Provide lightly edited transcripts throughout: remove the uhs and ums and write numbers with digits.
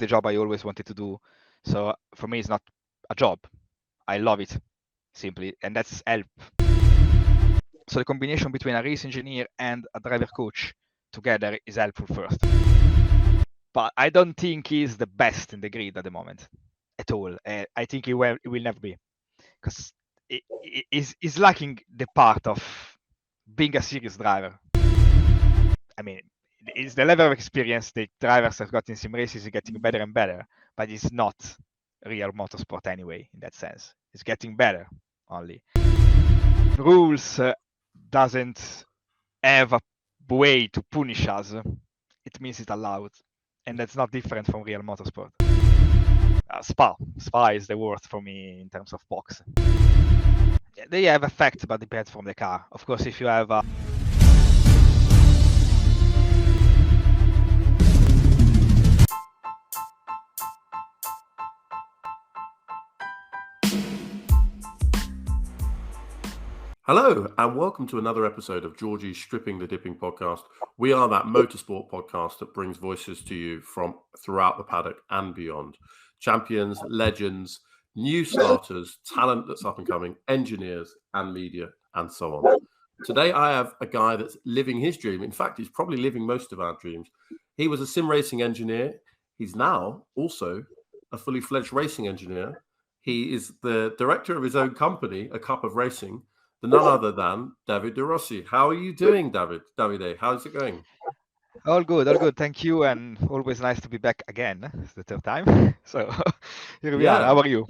the job I always wanted to do. So for me, it's not a job. I love it, simply, and that's help. So the combination between a race engineer and a driver coach together is helpful first. But I don't think he's the best in the grid at the moment at all. I think he will never be, because he's lacking the part of being a serious driver. I mean, it's the level of experience the drivers have got in sim races is getting better and better, but it's not real motorsport anyway in that sense. It's getting better only. Rules doesn't have a way to punish us. It means it's allowed, and that's not different from real motorsport. Spa is the worst for me in terms of box. They have effect, but depends from the car. Of course, if you have a Hello, and welcome to another episode of Georgie's Stripping the Dipping podcast. We are that motorsport podcast that brings voices to you from throughout the paddock and beyond. Champions, legends, new starters, talent that's up and coming, engineers and media, and so on. Today, I have a guy that's living his dream. In fact, he's probably living most of our dreams. He was a sim racing engineer. He's now also a fully fledged racing engineer. He is the director of his own company, A Cup of Racing. None other than Davide de Russis. How are you doing, Davide? How's it going? all good. Thank you, and always nice to be back again. It's the third time, so here we are. How are you?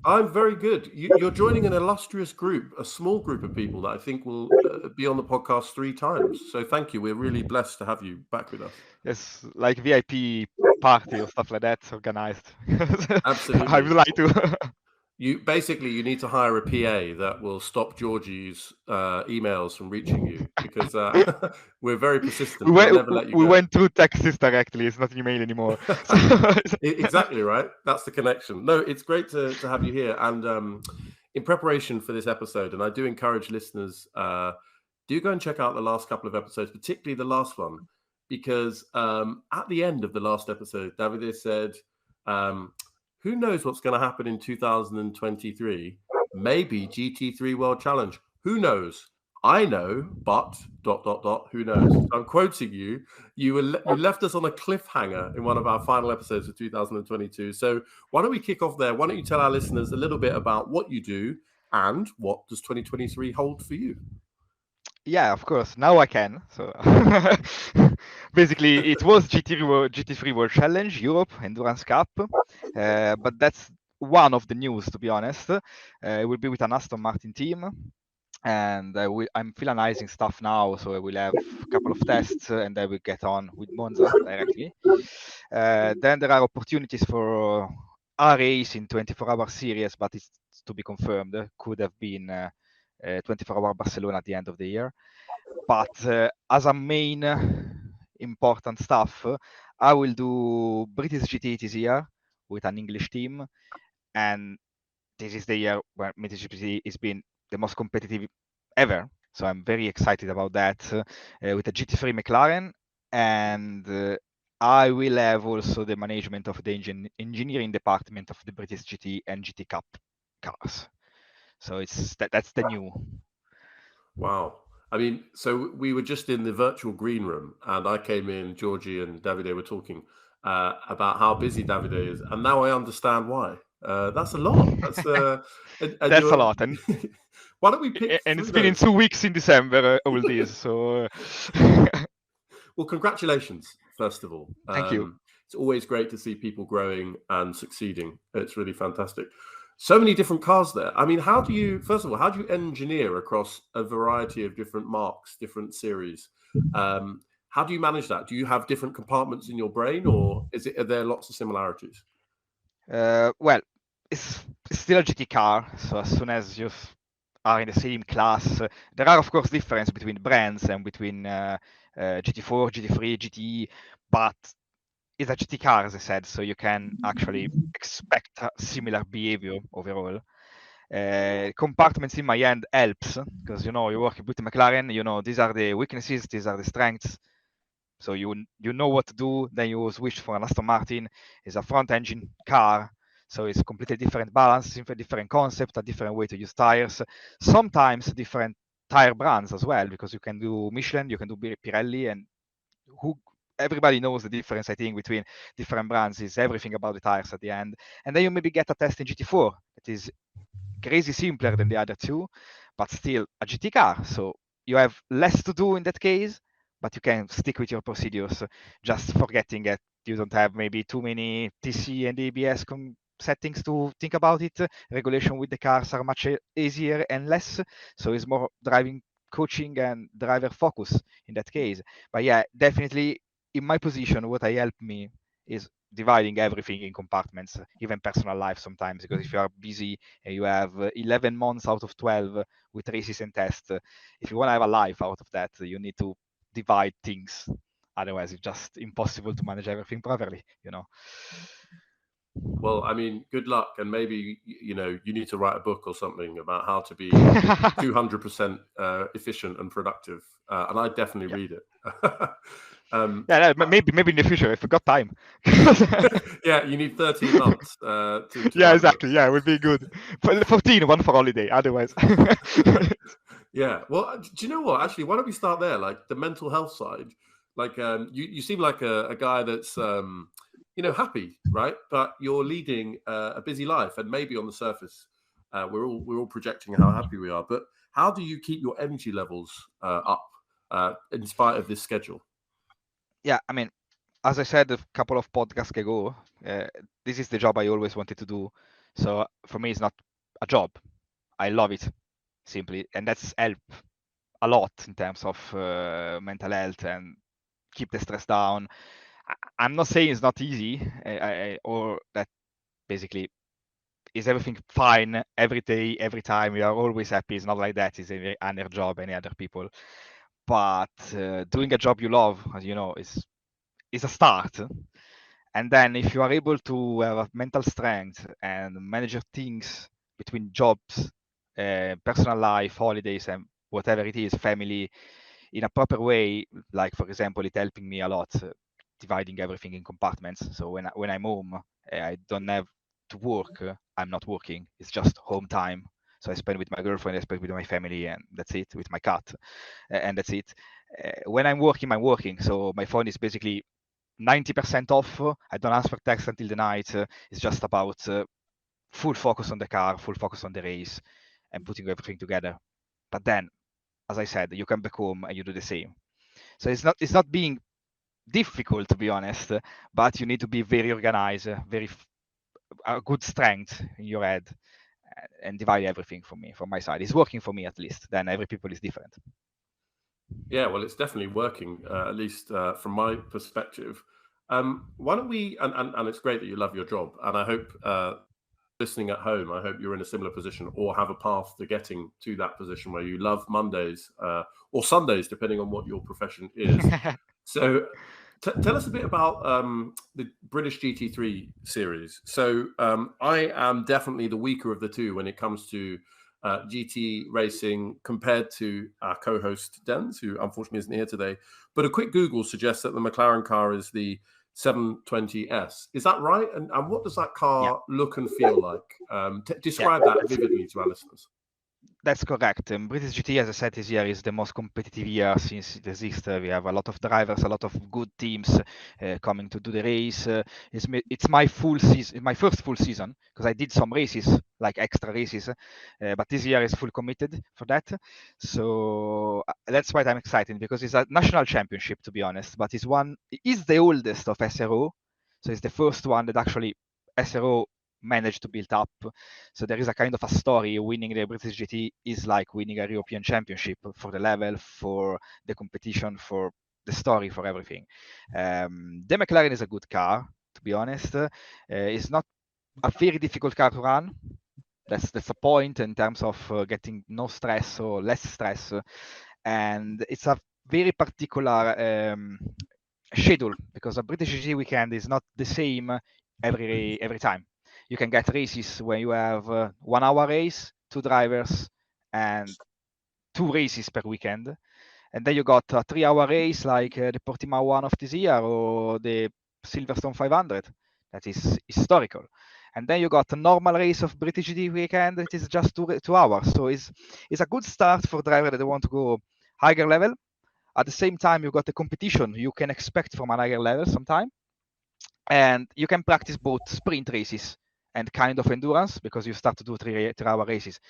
I'm very good. You're joining an illustrious group, a small group of people that I think will be on the podcast 3 times. So thank you. We're really blessed to have you back with us. Yes, like VIP party or stuff like that organized. Absolutely. I would like to. You need to hire a PA that will stop Georgie's emails from reaching you, because we're very persistent. We'll never let you we go. went through texts directly. It's not email anymore. Exactly right. That's the connection. No, it's great to have you here. And in preparation for this episode, and I do encourage listeners, do go and check out the last couple of episodes, particularly the last one, because at the end of the last episode, Davide said, who knows what's going to happen in 2023? Maybe GT3 World Challenge. Who knows? I know, but ... who knows? So I'm quoting you. You left us on a cliffhanger in one of our final episodes of 2022. So why don't we kick off there? Why don't you tell our listeners a little bit about what you do and what does 2023 hold for you? Yeah, of course. Now I can. So basically, it was GT3 World Challenge Europe Endurance Cup, but that's one of the news. To be honest, it will be with an Aston Martin team, and I'm finalizing stuff now. So I will have a couple of tests, and I will get on with Monza directly. Then there are opportunities for a race in 24-hour series, but it's to be confirmed. Could have been 24-hour Barcelona at the end of the year. But as a main important stuff, I will do British GT this year with an English team, and this is the year where British GT has been the most competitive ever. So I'm very excited about that with a GT3 McLaren, and I will have also the management of the engineering department of the British GT and GT Cup cars. So that's the new. Wow. I mean, so we were just in the virtual green room, and I came in, Georgie and Davide were talking about how busy Davide is, and now I understand why. That's a lot. That's that's a lot. And why don't we pick? And it's been in 2 weeks in December, all this. So, well, congratulations, first of all. Thank you. It's always great to see people growing and succeeding. It's really fantastic. So many different cars there. I mean, how do you engineer across a variety of different marques, different series? How do you manage that? Do you have different compartments in your brain, or are there lots of similarities? Well, it's still a GT car, so as soon as you are in the same class, there are of course differences between brands and between GT4, GT3, GTE, but it's a GT car, as I said, so you can actually expect a similar behavior overall. Compartments in my end helps, because you work with McLaren, these are the weaknesses, these are the strengths. So you know what to do. Then you switch for an Aston Martin. It's a front engine car, so it's completely different balance, different concept, a different way to use tires. Sometimes different tire brands as well, because you can do Michelin, you can do Pirelli, and who everybody knows the difference, I think, between different brands is everything about the tires at the end. And then you maybe get a test in GT4 that is crazy simpler than the other two, but still a GT car. So you have less to do in that case, but you can stick with your procedures, just forgetting that you don't have maybe too many TC and ABS settings to think about it. Regulation with the cars are much easier and less, so it's more driving coaching and driver focus in that case. But yeah, definitely in my position, what I help me is dividing everything in compartments, even personal life sometimes, because if you are busy and you have 11 months out of 12 with races and tests, if you want to have a life out of that, you need to divide things. Otherwise, it's just impossible to manage everything properly, you know. Well, I mean, good luck, and maybe you need to write a book or something about how to be 200% efficient and productive, and I definitely read it. Maybe in the future if we got time. Yeah, you need 13 months to yeah, exactly. Yeah, it would be good. 14, one for holiday. Otherwise. Yeah. Well, do you know what? Actually, why don't we start there? Like the mental health side. Like, you seem like a guy that's happy, right? But you're leading a busy life, and maybe on the surface, we're all projecting how happy we are. But how do you keep your energy levels up in spite of this schedule? Yeah, I mean, as I said a couple of podcasts ago, this is the job I always wanted to do. So for me, it's not a job. I love it simply, and that's help a lot in terms of mental health and keep the stress down. I'm not saying it's not easy, or that basically is everything fine every day, every time. You are always happy. It's not like that. It's any other job, any other people. But doing a job you love, as you know, is a start. And then if you are able to have a mental strength and manage your things between jobs, personal life, holidays, and whatever it is, family, in a proper way, like for example, it helping me a lot, dividing everything in compartments. So when I'm home, I don't have to work. I'm not working. It's just home time. So I spend with my girlfriend, I spend with my family, and that's it. With my cat, and that's it. When I'm working, I'm working. So my phone is basically 90% off. I don't answer text until the night. It's just about full focus on the car, full focus on the race, and putting everything together. But then, as I said, you come back home and you do the same. So it's not being difficult, to be honest, but you need to be very organized, a good strength in your head, and divide everything from my side. It's working for me at least. Then every people is different. Yeah, well, it's definitely working, at least from my perspective. Why don't we? And it's great that you love your job, and I hope listening at home, I hope you're in a similar position or have a path to getting to that position where you love Mondays or Sundays, depending on what your profession is. So tell us a bit about the British GT3 series. So I am definitely the weaker of the two when it comes to GT racing compared to our co-host Dens, who unfortunately isn't here today. But a quick Google suggests that the McLaren car is the 720S. Is that right? And what does that car look and feel like? Describe that vividly to our listeners. That's correct. British GT, as I said, this year is the most competitive year since it exists. We have a lot of drivers, a lot of good teams coming to do the race. It's my full season, my first full season, because I did some races, like extra races, but this year is full committed for that. So that's why I'm excited, because it's a national championship, to be honest. But it is the oldest of SRO, so it's the first one that actually SRO managed to build up. So there is a kind of a story. Winning the British GT is like winning a European Championship for the level, for the competition, for the story, for everything. The McLaren is a good car, to be honest. It's not a very difficult car to run. That's a point in terms of getting no stress or less stress. And it's a very particular schedule, because a British GT weekend is not the same every time. You can get races where you have 1 hour race, 2 drivers, and 2 races per weekend. And then you got a 3-hour race like the Portimao one of this year or the Silverstone 500. That is historical. And then you got a normal race of British GT weekend. It is just 2 hours. So it's a good start for drivers that want to go higher level. At the same time, you got the competition you can expect from a higher level sometime. And you can practice both sprint races and kind of endurance because you start to do 3-hour races.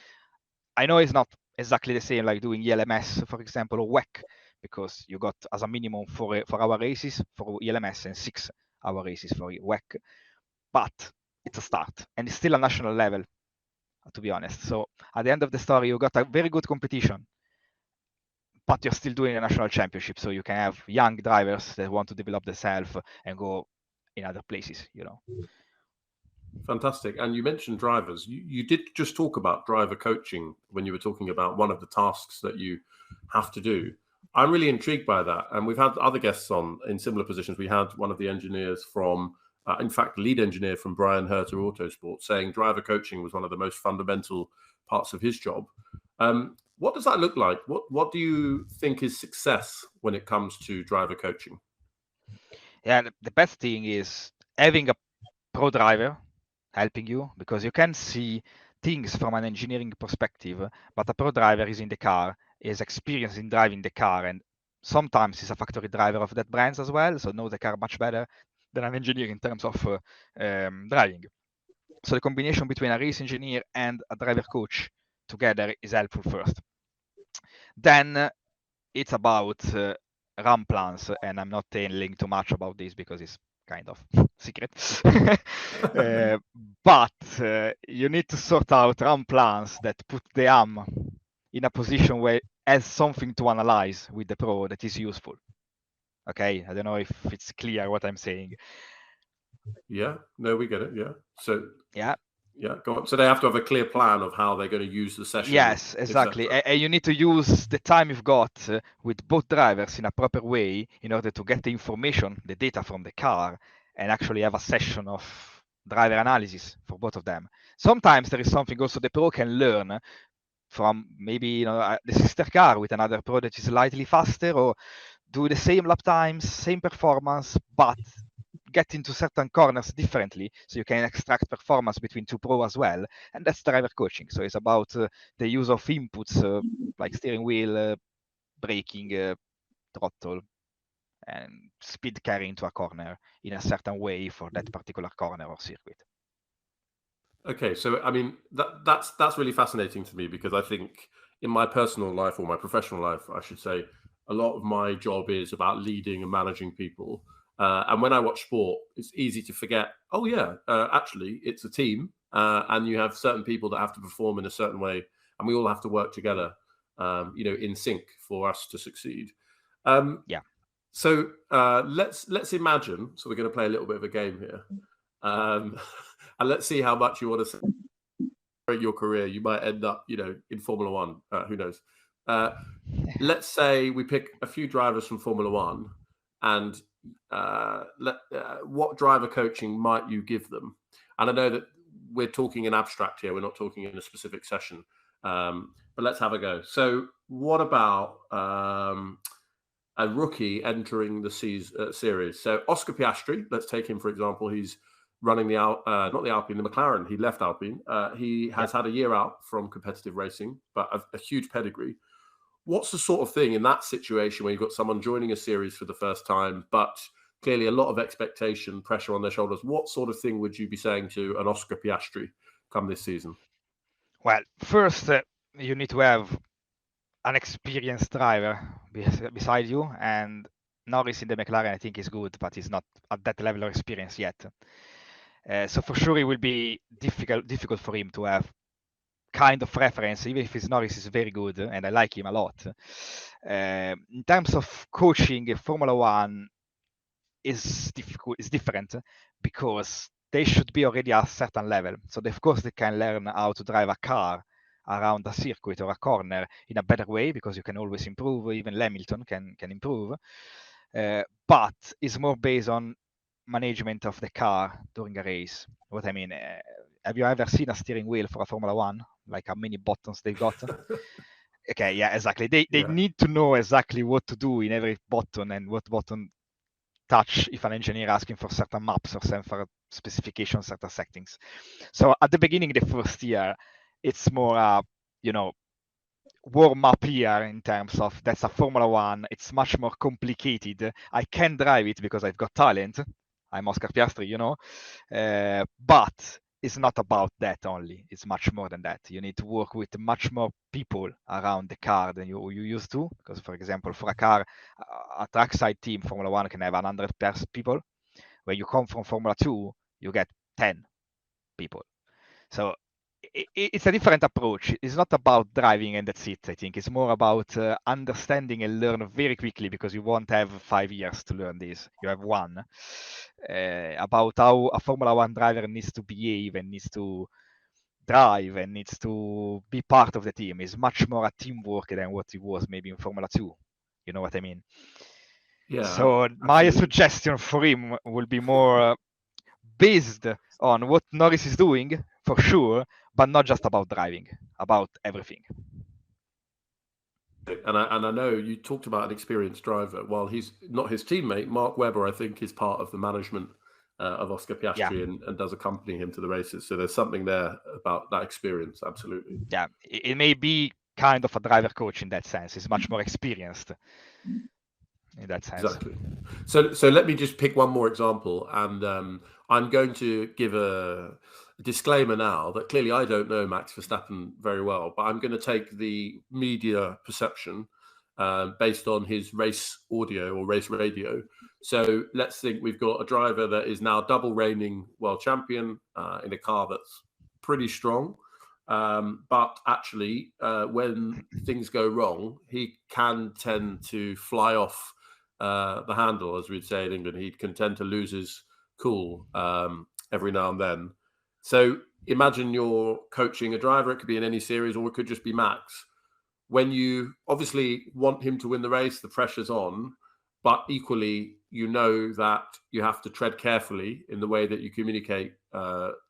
I know it's not exactly the same like doing ELMS, for example, or WEC, because you got as a minimum 4-hour races for ELMS and 6-hour races for WEC. But it's a start, and it's still a national level, to be honest. So at the end of the story, you got a very good competition, but you're still doing a national championship, so you can have young drivers that want to develop themselves and go in other places, you know. Fantastic. And you mentioned drivers. You did just talk about driver coaching when you were talking about one of the tasks that you have to do. I'm really intrigued by that. And we've had other guests on in similar positions. We had one of the engineers from, in fact, lead engineer from Brian Herter Autosport saying driver coaching was one of the most fundamental parts of his job. What does that look like? What do you think is success when it comes to driver coaching? Yeah, the best thing is having a pro driver helping you, because you can see things from an engineering perspective, but a pro driver is in the car, is experienced in driving the car, and sometimes he's a factory driver of that brands as well, so know the car much better than an engineer in terms of driving. So the combination between a race engineer and a driver coach together is helpful first. Then it's about run plans, and I'm not telling too much about this because it's kind of secret. But you need to sort out run plans that put the AM in a position where it has something to analyze with the pro that is useful. Okay, I don't know if it's clear what I'm saying. Yeah, no, we get it. Yeah. So Yeah. Yeah, go on. So they have to have a clear plan of how they're going to use the session. Yes, exactly. Et And you need to use the time you've got with both drivers in a proper way in order to get the information, the data from the car, and actually have a session of driver analysis for both of them. Sometimes there is something also the pro can learn from maybe the sister car with another pro that is slightly faster, or do the same lap times, same performance, but get into certain corners differently, so you can extract performance between two pro as well, and that's driver coaching. So it's about the use of inputs like steering wheel, braking, throttle, and speed carry into a corner in a certain way for that particular corner or circuit. Okay, so I mean that's really fascinating to me, because I think in my personal life, or my professional life, I should say, a lot of my job is about leading and managing people. And when I watch sport, it's easy to forget, oh yeah, actually it's a team, and you have certain people that have to perform in a certain way, and we all have to work together, in sync for us to succeed. Yeah. So let's imagine. So we're going to play a little bit of a game here, and let's see how much you want to celebrate your career. You might end up, in Formula One. Who knows? Let's say we pick a few drivers from Formula One, and what driver coaching might you give them? And I know that we're talking in abstract here. We're not talking in a specific session, but let's have a go. So what about a rookie entering the series? So Oscar Piastri, let's take him for example. He's running not the Alpine, the McLaren. He left Alpine. He has had a year out from competitive racing, but a huge pedigree. What's the sort of thing in that situation where you've got someone joining a series for the first time, but clearly a lot of expectation, pressure on their shoulders? What sort of thing would you be saying to an Oscar Piastri come this season? Well, first, you need to have an experienced driver beside you, and Norris in the McLaren I think is good, but he's not at that level of experience yet. So for sure it will be difficult for him to have kind of reference, even if his Norris is very good and I like him a lot. In terms of coaching, Formula One is different because they should be already at a certain level. So of course they can learn how to drive a car around a circuit or a corner in a better way, because you can always improve. Even Hamilton can improve, but it's more based on management of the car during a race. What I mean, have you ever seen a steering wheel for a Formula One? Like how many buttons they've got? Okay, yeah, exactly. They need to know exactly what to do in every button and what button touch if an engineer asking for certain maps or certain specifications, certain settings. So at the beginning, the first year, it's more, warm up year in terms of that's a Formula One. It's much more complicated. I can drive it because I've got talent. I'm Oscar Piastri, but it's not about that only. It's much more than that. You need to work with much more people around the car than you used to. Because, for example, for a car, a trackside team, Formula One can have 100 people. When you come from Formula 2, you get 10 people. So it's a different approach. It's not about driving and that's it, I think. It's more about understanding and learn very quickly because you won't have 5 years to learn this. You have one. About how a Formula One driver needs to behave and needs to drive and needs to be part of the team. It's much more a teamwork than what it was maybe in Formula 2. You know what I mean? Yeah. So absolutely. my suggestion for him will be more based on what Norris is doing, for sure, but not just about driving, about everything. And I know you talked about an experienced driver. While he's not his teammate, Mark Webber, I think, is part of the management of Oscar Piastri and does accompany him to the races. So there's something there about that experience. Absolutely. Yeah, it may be kind of a driver coach in that sense. He's much more experienced in that sense. Exactly. So let me just pick one more example, and I'm going to give a disclaimer now that clearly I don't know Max Verstappen very well, but I'm going to take the media perception based on his race audio or race radio. So let's think we've got a driver that is now double reigning world champion in a car that's pretty strong. But actually, when things go wrong, he can tend to fly off the handle, as we'd say in England. He can tend to lose his cool every now and then. So imagine you're coaching a driver. It could be in any series, or it could just be Max. When you obviously want him to win the race, the pressure's on, but equally, you know that you have to tread carefully in the way that you communicate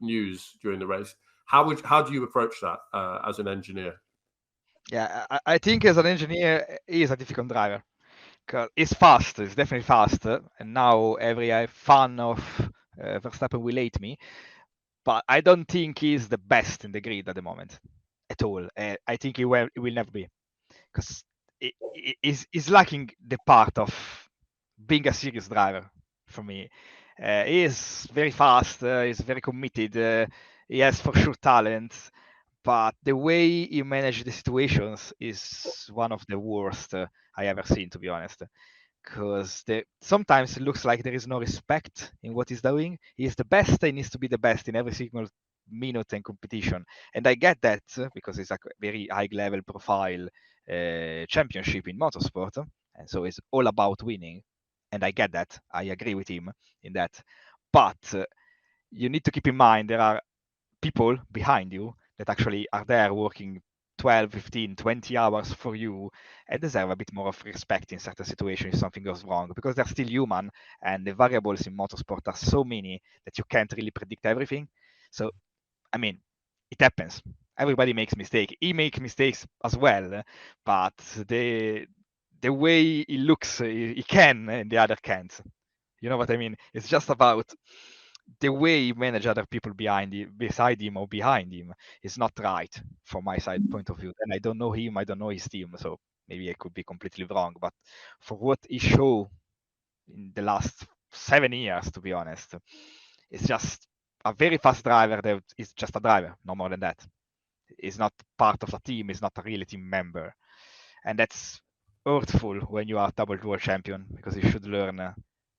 news during the race. How do you approach that as an engineer? Yeah, I think as an engineer, he is a difficult driver. Cause it's fast, it's definitely fast, and now every fan of Verstappen will hate me, but I don't think he's the best in the grid at the moment at all. I think he will never be, because he's lacking the part of being a serious driver for me. He is very fast, he's very committed, he has for sure talent, but the way he managed the situations is one of the worst I ever seen, to be honest. Because sometimes it looks like there is no respect in what he's doing. He is the best, he needs to be the best in every single minute and competition. And I get that because it's a very high level profile championship in motorsport. And so it's all about winning. And I get that. I agree with him in that. But you need to keep in mind there are people behind you that actually are there working 12, 15, 20 hours for you and deserve a bit more of respect in certain situations if something goes wrong because they're still human and the variables in motorsport are so many that you can't really predict everything. So, I mean, it happens. Everybody makes mistakes. He makes mistakes as well, but the way he looks, he can and the other can't. You know what I mean? It's just about the way he manage other people beside him or behind him is not right from my side point of view. And I don't know him, I don't know his team, so maybe I could be completely wrong. But for what he showed in the last 7 years, to be honest, it's just a very fast driver that is just a driver, no more than that. He's not part of a team, he's not a real team member. And that's hurtful when you are double world champion because you should learn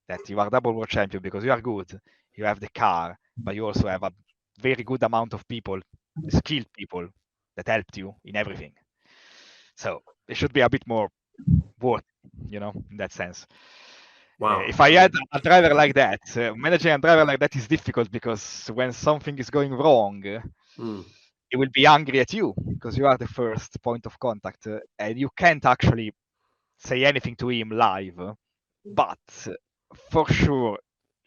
that you are double world champion because you are good, you have the car, but you also have a very good amount of people, skilled people that helped you in everything. So it should be a bit more worth, in that sense. Wow. If I had a driver like that, managing a driver like that is difficult because when something is going wrong, he will be angry at you because you are the first point of contact and you can't actually say anything to him live. But for sure,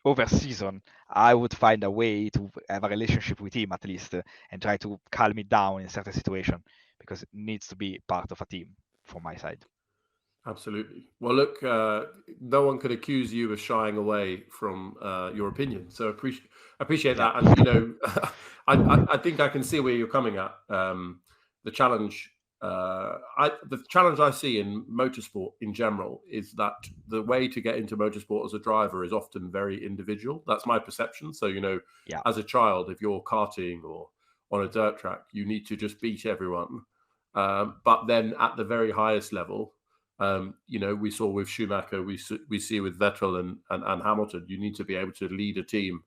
over season, I would find a way to have a relationship with him at least, and try to calm it down in certain situation, because it needs to be part of a team from my side. Absolutely. Well, look, no one could accuse you of shying away from your opinion. So appreciate that. And, you know, I think I can see where you're coming at. The challenge, the challenge I see in motorsport in general is that the way to get into motorsport as a driver is often very individual. That's my perception. So, you know, as a child, if you're karting or on a dirt track, you need to just beat everyone. But then at the very highest level, you know, we saw with Schumacher, we see with Vettel and Hamilton, you need to be able to lead a team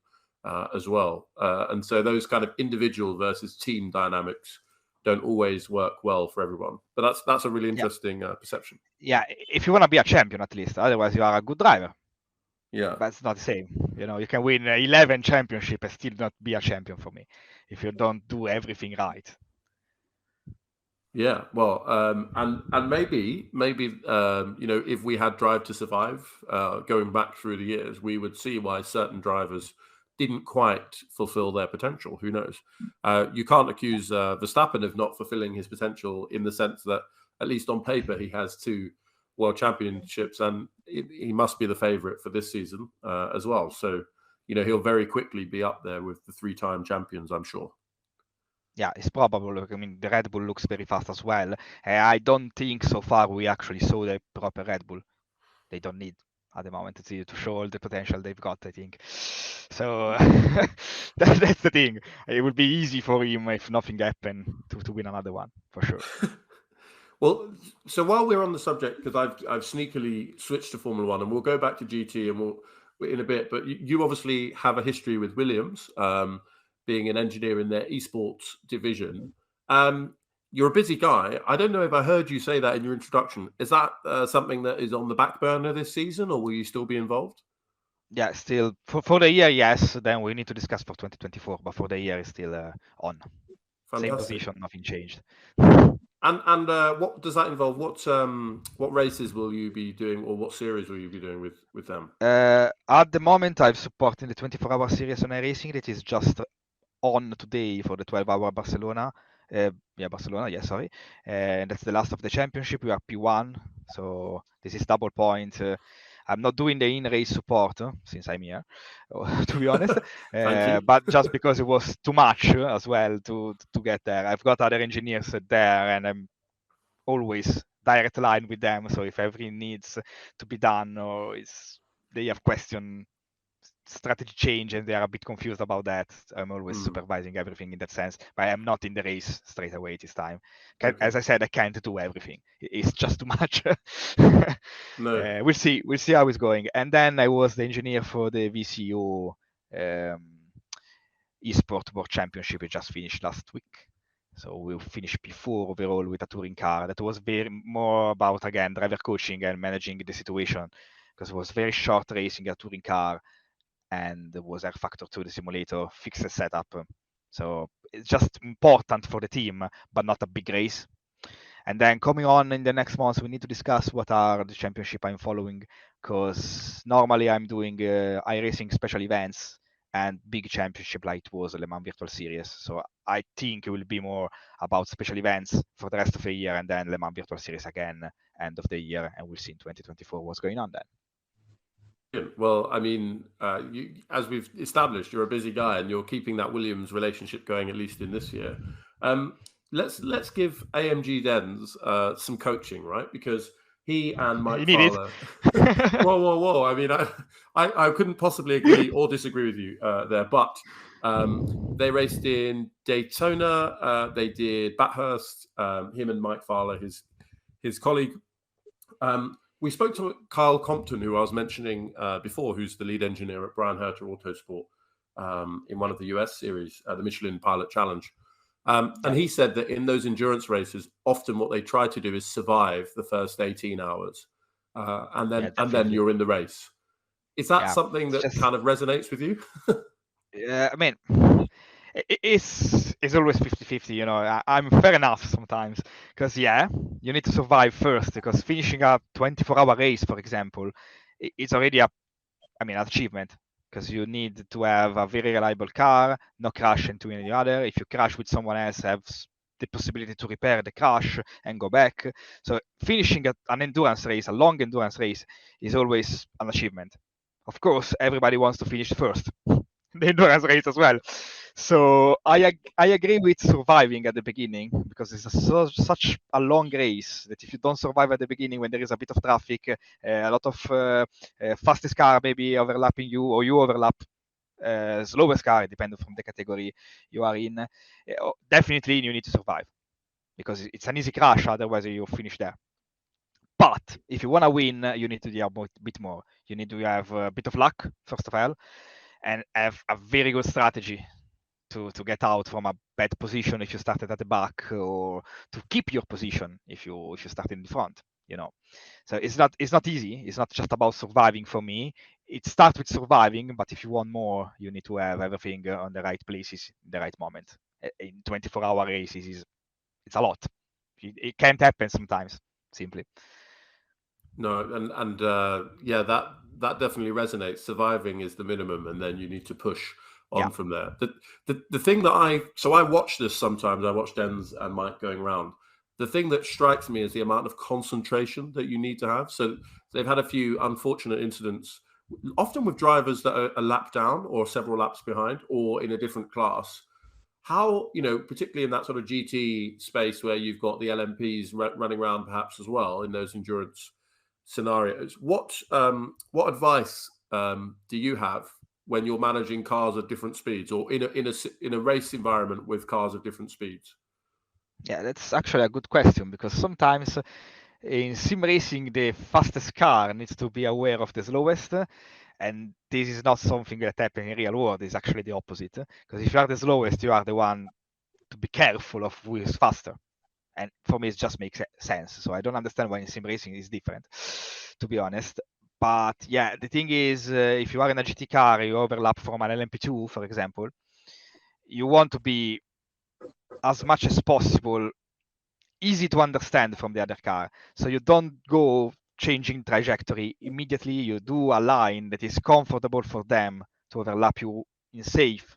as well. And so those kind of individual versus team dynamics don't always work well for everyone. But that's a really interesting perception. Yeah, if you want to be a champion at least, otherwise you are a good driver. Yeah, but it's not the same. You know, you can win 11 championships and still not be a champion for me if you don't do everything right. Yeah, well, and maybe you know, if we had Drive to Survive going back through the years, we would see why certain drivers didn't quite fulfill their potential. Who knows? You can't accuse Verstappen of not fulfilling his potential in the sense that, at least on paper, he has 2 world championships, and he must be the favorite for this season as well. So, you know, he'll very quickly be up there with the 3-time champions, I'm sure. Yeah, it's probable. I mean, the Red Bull looks very fast as well. I don't think so far we actually saw the proper Red Bull. They don't need at the moment to show all the potential they've got, I think. So that's the thing. It would be easy for him if nothing happened to win another one, for sure. Well, so while we're on the subject, because I've sneakily switched to Formula One, and we'll go back to GT and we'll in a bit. But you obviously have a history with Williams, being an engineer in their esports division. You're a busy guy. I don't know if I heard you say that in your introduction. Is that something that is on the back burner this season, or will you still be involved? Yeah, still for the year, yes. Then we need to discuss for 2024, but for the year, it's still on. Fantastic. Same position, nothing changed. And what does that involve? What races will you be doing, or what series will you be doing with them? At the moment, I'm supporting the 24-hour series on iRacing that is just on today for the 12-hour Barcelona. Barcelona, yeah, sorry. And that's the last of the championship. We are P1, so this is double point. I'm not doing the in-race support since I'm here, to be honest. But just because it was too much as well to get there. I've got other engineers there, and I'm always direct line with them. So if everything needs to be done, or they have question strategy change and they are a bit confused about that, I'm always supervising everything in that sense, but I'm not in the race straight away this time. As I said, I can't do everything. It's just too much. No. We'll see how it's going. And then I was the engineer for the VCO eSport World Championship. It just finished last week. So we'll finish P4 overall with a touring car. That was very more about, again, driver coaching and managing the situation, because it was very short racing a touring car, and there was R Factor 2, the simulator, fixed the setup. So it's just important for the team, but not a big race. And then coming on in the next months, we need to discuss what are the championship I'm following, because normally I'm doing iRacing special events and big championship like it was Le Mans Virtual Series. So I think it will be more about special events for the rest of the year, and then Le Mans Virtual Series again end of the year, and we'll see in 2024 what's going on then. Well, I mean, as we've established, you're a busy guy and you're keeping that Williams relationship going, at least in this year. Let's give AMG Dens some coaching, right? Because he and Mike Fowler. Whoa! I mean, I couldn't possibly agree or disagree with you there, but they raced in Daytona. They did Bathurst. Him and Mike Fowler, his colleague. We spoke to Kyle Compton, who I was mentioning before, who's the lead engineer at Brian Herter Autosport in one of the US series, the Michelin Pilot Challenge. And he said that in those endurance races, often what they try to do is survive the first 18 hours. And then you're in the race. Is that something that kind of resonates with you? I mean, it's always 50-50, you know. I'm fair enough sometimes, because you need to survive first, because finishing a 24-hour race, for example, it's already an achievement. because you need to have a very reliable car, no crash into any other. If you crash with someone else, have the possibility to repair the crash and go back. So finishing an endurance race, a long endurance race, is always an achievement. Of course, everybody wants to finish first, the endurance race as well. So I agree with surviving at the beginning, because it's such a long race that if you don't survive at the beginning when there is a bit of traffic, a lot of fastest car maybe overlapping you, or you overlap slowest car, depending from the category you are in, definitely you need to survive, because it's an easy crash, otherwise you finish there. But if you want to win, you need to do a bit more. You need to have a bit of luck, first of all, and have a very good strategy to get out from a bad position if you started at the back, or to keep your position if you start in the front. So it's not easy. It's not just about surviving for me. It starts with surviving, but if you want more, you need to have everything on the right places in the right moment. In 24-hour races, it's a lot. It can't happen sometimes, simply. No, and yeah, that definitely resonates. Surviving is the minimum, and then you need to push on from there. The thing that I watch this sometimes. I watch Denz and Mike going around. The thing that strikes me is the amount of concentration that you need to have. So they've had a few unfortunate incidents, often with drivers that are a lap down or several laps behind, or in a different class. How, particularly in that sort of GT space where you've got the LMPs running around perhaps as well in those endurance scenarios. What advice do you have when you're managing cars at different speeds, or in a race environment with cars at different speeds? Yeah, that's actually a good question, because sometimes in sim racing, the fastest car needs to be aware of the slowest, and this is not something that happens in real world. It's actually the opposite, because if you are the slowest, you are the one to be careful of who is faster. And for me, it just makes sense. So I don't understand why in sim racing is different, to be honest. But yeah, the thing is, if you are in a GT car, you overlap from an LMP2, for example, you want to be as much as possible easy to understand from the other car. So you don't go changing trajectory immediately. You do a line that is comfortable for them to overlap you in safe,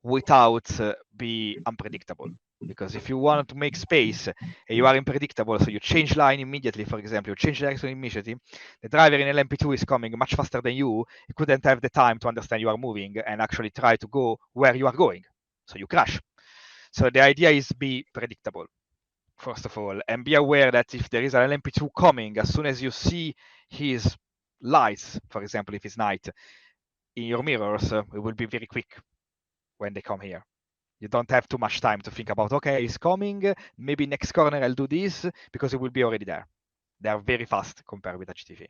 without be unpredictable. Because if you want to make space and you are unpredictable, so you change line immediately, for example, you change direction immediately, the driver in LMP2 is coming much faster than you. He couldn't have the time to understand you are moving and actually try to go where you are going. So you crash. So the idea is be predictable, first of all, and be aware that if there is an LMP2 coming, as soon as you see his lights, for example, if it's night, in your mirrors, it will be very quick when they come here. You don't have too much time to think about, okay, he's coming, maybe next corner I'll do this, because it will be already there. They are very fast compared with HTV.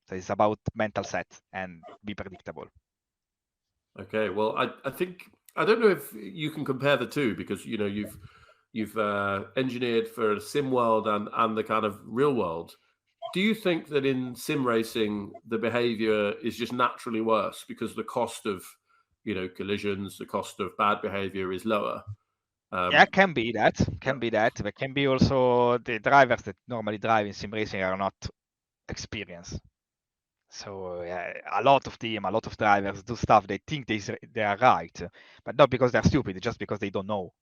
So it's about mental set and be predictable. Okay, well, I think I don't know if you can compare the two, because you've engineered for sim world and the kind of real world. Do you think that in sim racing the behavior is just naturally worse because the cost of collisions, the cost of bad behavior is lower? Yeah, can be that. Can be that. But can be also the drivers that normally drive in sim racing are not experienced. So a lot of team, a lot of drivers do stuff they think they are right, but not because they're stupid, just because they don't know.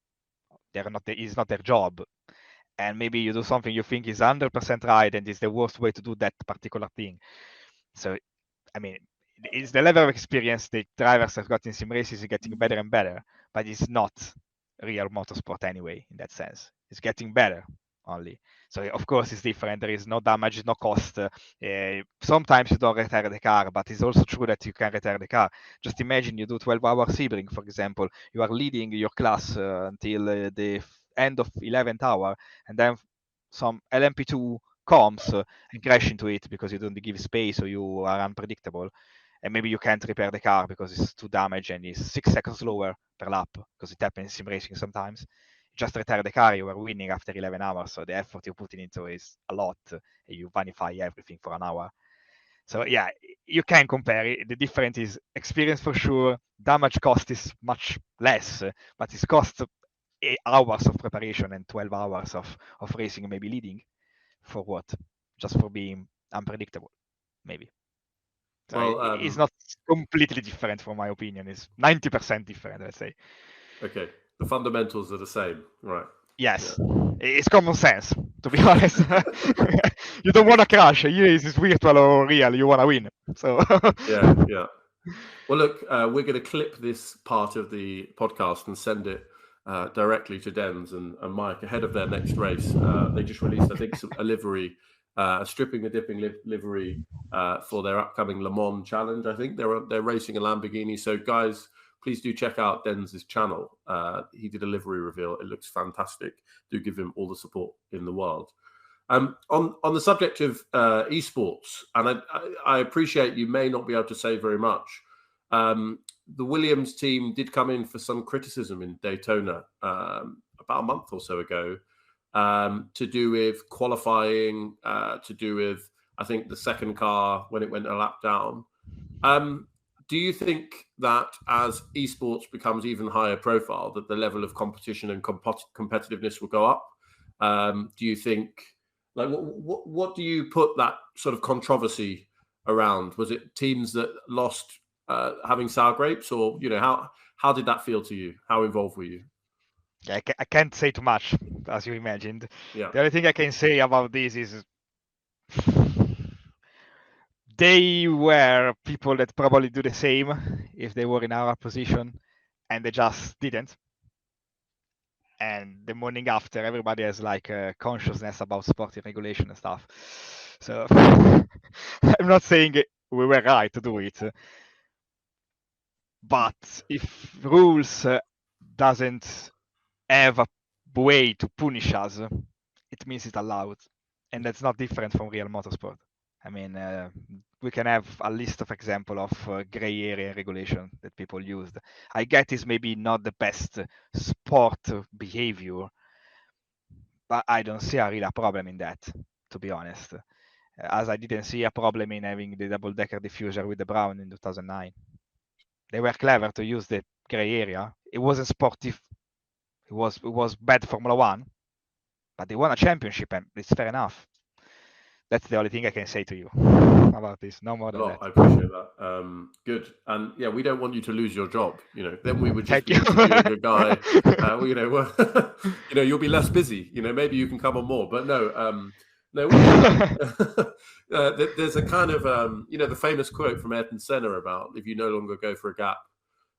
They're not. It's not their job. And maybe you do something you think is 100% right, and it's the worst way to do that particular thing. So, I mean, it's the level of experience the drivers have got in sim races is getting better and better, but it's not real motorsport anyway in that sense. It's getting better only. So of course it's different. There is no damage, no cost. Sometimes you don't retire the car, but it's also true that you can retire the car. Just imagine you do 12-hour Sebring, for example. You are leading your class until the end of 11th hour, and then some LMP2 comes and crash into it because you don't give space or you are unpredictable. And maybe you can't repair the car because it's too damaged and it's 6 seconds slower per lap, because it happens in sim racing sometimes. You just retire the car, you are winning after 11 hours. So the effort you're putting into is a lot. And you vanify everything for an hour. So yeah, you can compare it. The difference is experience for sure. Damage cost is much less, but it costs 8 hours of preparation and 12 hours of racing, maybe leading. For what? Just for being unpredictable, maybe. So Well, it's not completely different from my opinion. It's 90% different, let's say. okay. The fundamentals are the same, right? Yes, it's common sense, to be honest. You don't want to crash. Either it's virtual or real. You want to win. So Yeah. Well, look, we're going to clip this part of the podcast and send it directly to Dens and Mike ahead of their next race. They just released, I think, a livery, a stripping the dipping livery for their upcoming Le Mans challenge. I think they're racing a Lamborghini. So, guys, please do check out Dens' channel. He did a livery reveal. It looks fantastic. Do give him all the support in the world. On the subject of esports, and I appreciate you may not be able to say very much. The Williams team did come in for some criticism in Daytona about a month or so ago, to do with qualifying, to do with, I think, the second car when it went a lap down. Do you think that as esports becomes even higher profile, that the level of competition and competitiveness will go up? Do you think, like, what do you put that sort of controversy around? Was it teams that lost having sour grapes, or how did that feel to you? How involved were you? I can't say too much, as you imagined. Yeah. The only thing I can say about this is they were people that probably do the same if they were in our position, and they just didn't. And the morning after, everybody has like a consciousness about sporting regulation and stuff. So I'm not saying we were right to do it, but if rules doesn't have a way to punish us, it means it's allowed, and that's not different from real motorsport. I mean, we can have a list of example of gray area regulation that people used. I get it's maybe not the best sport behavior, but I don't see a real problem in that, to be honest. As I didn't see a problem in having the double-decker diffuser with the Brown in 2009. They were clever to use the gray area. It wasn't sportive. It was bad Formula One, but they won a championship, and it's fair enough. That's the only thing I can say to you about this. No more than that. I appreciate that. Good. And yeah, we don't want you to lose your job. Then we would just Thank be you. interviewing a guy. You'll be less busy. Maybe you can come on more. But no, there's a kind of the famous quote from Ayrton Senna about, if you no longer go for a gap,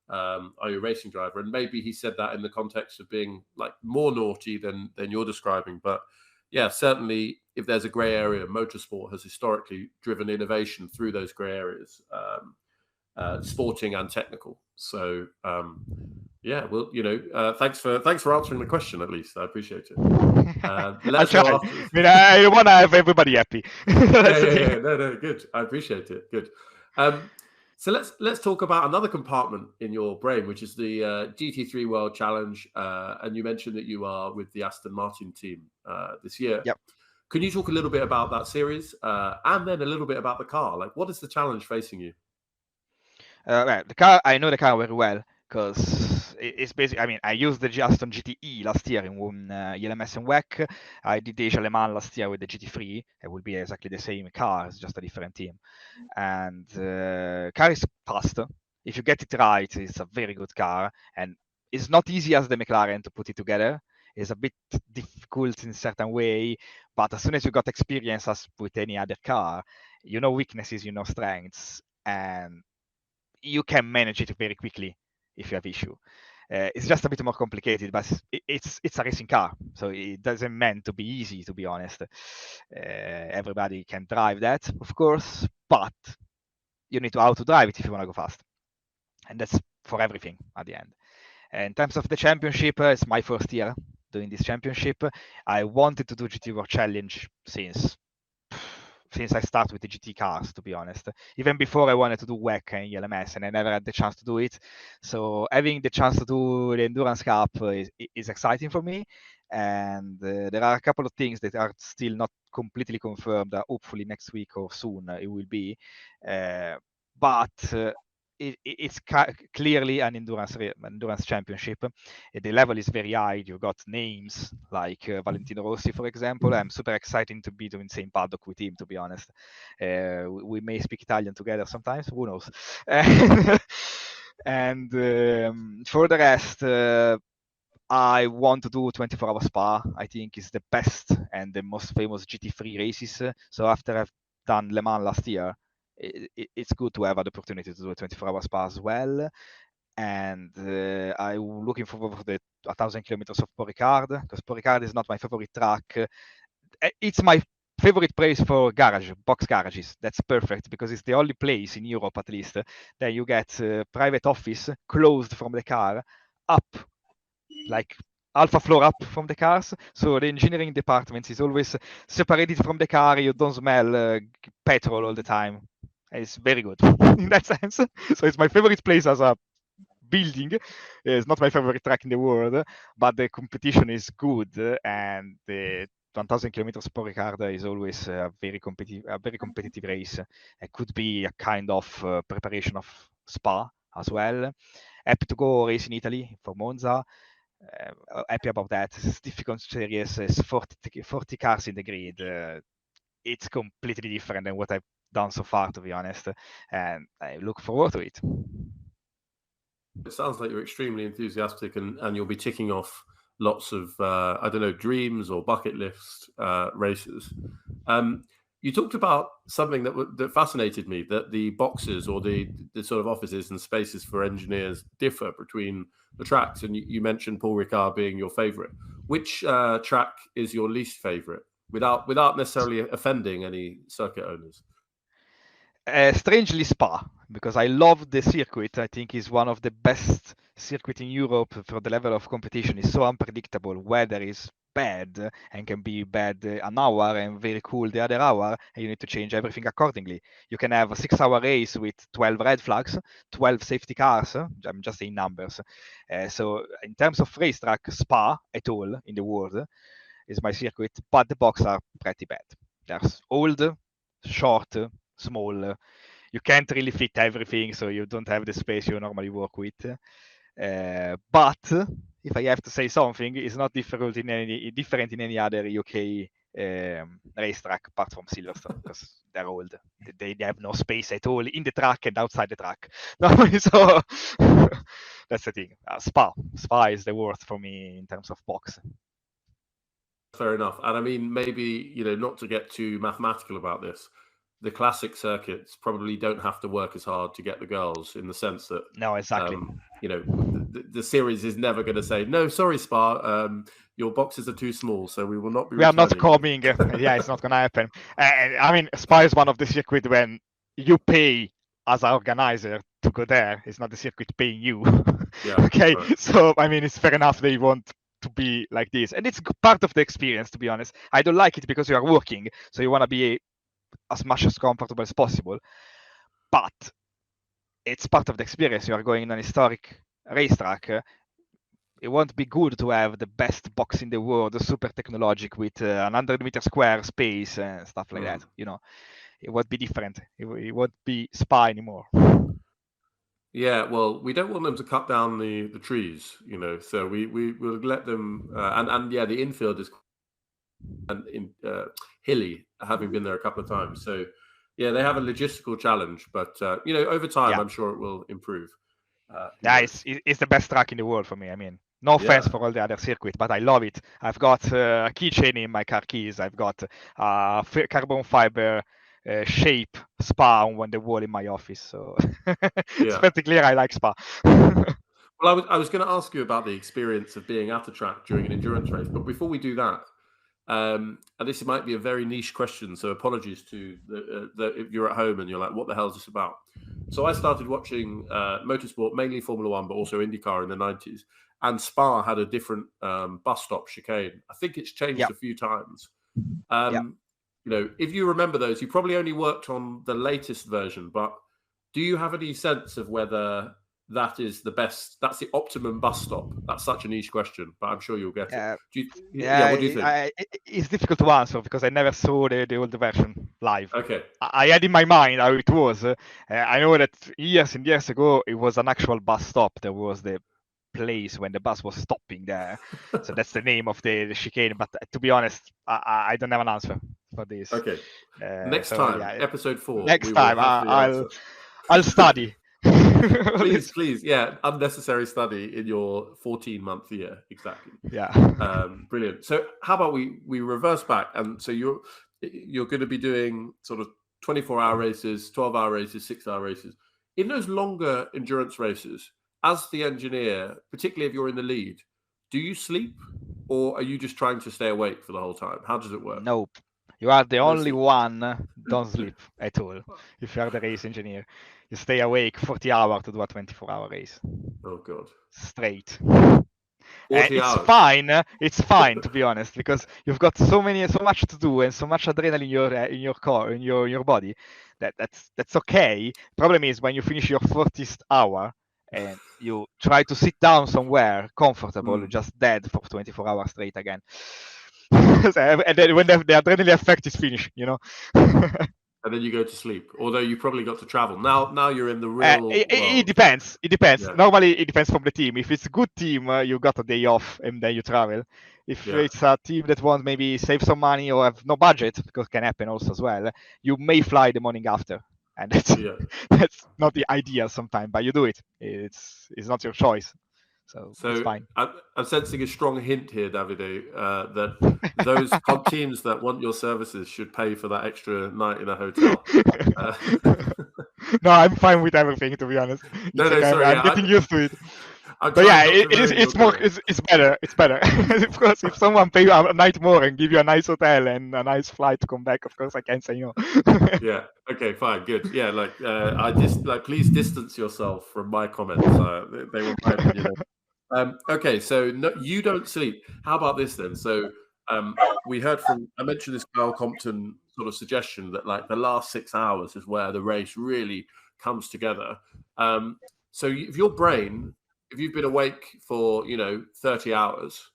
are you a racing driver? And maybe he said that in the context of being like more naughty than you're describing. But yeah, certainly if there's a grey area, motorsport has historically driven innovation through those grey areas, sporting and technical. So yeah, well, thanks for answering the question. At least I appreciate it. Let us know afterwards. I mean, I want to have everybody happy. Yeah. No, good. I appreciate it. Good. So let's talk about another compartment in your brain, which is the GT3 World Challenge. And you mentioned that you are with the Aston Martin team this year. Yep. Can you talk a little bit about that series and then a little bit about the car? Like, what is the challenge facing you? Right, the car, I know the car very well because it's basically, I mean, I used the Aston GTE last year in ELMS and WEC. I did Asia Le Mans last year with the GT3. It will be exactly the same car, it's just a different team. And car is fast. If you get it right, it's a very good car. And it's not easy as the McLaren to put it together. It's a bit difficult in a certain way, but as soon as you got experience as with any other car, you know weaknesses, you know strengths, and you can manage it very quickly if you have issue. It's just a bit more complicated, but it's a racing car, so it doesn't meant to be easy, to be honest. Everybody can drive that, of course, but you need to how to drive it if you want to go fast. And that's for everything at the end. In terms of the championship, it's my first year doing this championship. I wanted to do GT World Challenge since I started with the GT cars, to be honest. Even before I wanted to do WEC and ELMS, and I never had the chance to do it. So having the chance to do the Endurance Cup is exciting for me. And there are a couple of things that are still not completely confirmed. Hopefully next week or soon it will be. But it's clearly an endurance championship. The level is very high. You got names like Valentino Rossi, for example. I'm super excited to be doing the same paddock with him, to be honest. We may speak Italian together sometimes, who knows. And for the rest, I want to do 24-hour Spa. I think it's the best and the most famous GT3 races. So after I've done Le Mans last year, it's good to have an opportunity to do a 24-hour Spa as well. And I'm looking forward for the 1,000 kilometers of Paul Ricard, because Paul Ricard is not my favorite track. It's my favorite place for box garages. That's perfect, because it's the only place in Europe, at least, that you get private office closed from the car up, like alpha floor up from the cars. So the engineering department is always separated from the car. You don't smell petrol all the time. It's very good in that sense. So it's my favorite place as a building. It's not my favorite track in the world, but the competition is good, and the 1,000 kilometers per Ricardo is always a very competitive race. It could be a kind of preparation of Spa as well. Happy to go race in Italy for Monza. Happy about that. It's difficult series. It's 40 cars in the grid. It's completely different than what I've done so far, to be honest, and I look forward to it. It sounds like you're extremely enthusiastic, and you'll be ticking off lots of I don't know, dreams or bucket list races. You talked about something that fascinated me, that the boxes or the sort of offices and spaces for engineers differ between the tracks, and you mentioned Paul Ricard being your favorite. Which track is your least favorite, without necessarily offending any circuit owners? Strangely Spa, because I love the circuit. I think it's one of the best circuit in Europe for the level of competition. It's so unpredictable. Weather is bad and can be bad an hour and very cool the other hour, and you need to change everything accordingly. You can have a 6-hour race with 12 red flags, 12 safety cars. I'm just saying numbers. So in terms of racetrack, Spa at all in the world is my circuit, but the boxes are pretty bad. They're old, short, small. You can't really fit everything, so you don't have the space you normally work with. But if I have to say something, it's not different in any other UK racetrack apart from Silverstone, because they're old. They have no space at all in the track and outside the track. So that's the thing. Spa is the worst for me in terms of box. Fair enough. And I mean, maybe, not to get too mathematical about this, the classic circuits probably don't have to work as hard to get the girls, in the sense that no, exactly. The series is never going to say, no, sorry, Spa, your boxes are too small, so we will not be. We are not coming. Yeah, it's not going to happen. I mean, Spa is one of the circuits when you pay as an organizer to go there. It's not the circuit paying you. Yeah. Okay. Right. So I mean, it's fair enough they want to be like this, and it's part of the experience. To be honest, I don't like it because you are working, so you want to be as much as comfortable as possible, but it's part of the experience. You are going on an historic racetrack. It won't be good to have the best box in the world, super technologic with 100-meter square space and stuff like that. It would be different. It won't be Spa anymore. Yeah, well, we don't want them to cut down the trees, so we will let them. And yeah, the infield is hilly, having been there a couple of times. So yeah, they have a logistical challenge, but over time, I'm sure it will improve. It's the best track in the world for me. I mean, no offense for all the other circuits, but I love it. I've got a keychain in my car keys. I've got a carbon fiber shape Spa on the wall in my office. So it's pretty clear I like Spa. Well, I was going to ask you about the experience of being at the track during an endurance race, but before we do that, and this might be a very niche question, so apologies to if you're at home and you're like, what the hell is this about? So I started watching motorsport, mainly Formula One, but also IndyCar in the 90s. And Spa had a different bus stop chicane. I think it's changed a few times. If you remember those, you probably only worked on the latest version, but do you have any sense of whether that is the best, that's the optimum bus stop? That's such a niche question, but I'm sure you'll get it. What do you think? It's difficult to answer because I never saw the old version live. Okay. I had in my mind how it was. I know that years and years ago it was an actual bus stop. There was the place when the bus was stopping there, so that's the name of the chicane. But to be honest, I don't have an answer for this. Okay. Next time, episode 4. Next time, I'll study. please, yeah, unnecessary study in your 14-month year, exactly. Yeah. Brilliant. So how about we reverse back, and so you're going to be doing sort of 24-hour races, 12-hour races, 6-hour races. In those longer endurance races, as the engineer, particularly if you're in the lead, do you sleep, or are you just trying to stay awake for the whole time? How does it work? Nope. You are the only one don't sleep at all. If you are the race engineer, you stay awake 40 hours to do a 24-hour race. Oh God! Straight. 40 hours. It's fine to be honest, because you've got so much to do and so much adrenaline in your core, in your body, that's okay. Problem is when you finish your 40th hour and you try to sit down somewhere comfortable, just dead for 24 hours straight again. And then when the adrenaline effect is finished, and then you go to sleep. Although you probably got to travel. Now you're in the real world. It depends. Yeah. Normally it depends from the team. If it's a good team, you got a day off and then you travel. If it's a team that wants maybe save some money or have no budget, because can happen also as well, you may fly the morning after. And that's not the idea sometimes, but you do it. It's not your choice. So it's fine. I'm sensing a strong hint here, Davide, that those teams that want your services should pay for that extra night in a hotel. No, I'm fine with everything, to be honest. Sorry, I'm getting used to it. But yeah, it's better. It's better. Of course, if someone pay a night more and give you a nice hotel and a nice flight to come back, of course I can't say no. Yeah. Okay. Fine. Good. Yeah. Please distance yourself from my comments. They were fine. Okay. So no, you don't sleep. How about this then? So we heard I mentioned this Kyle Compton sort of suggestion that like the last 6 hours is where the race really comes together. So if you've been awake for 30 hours,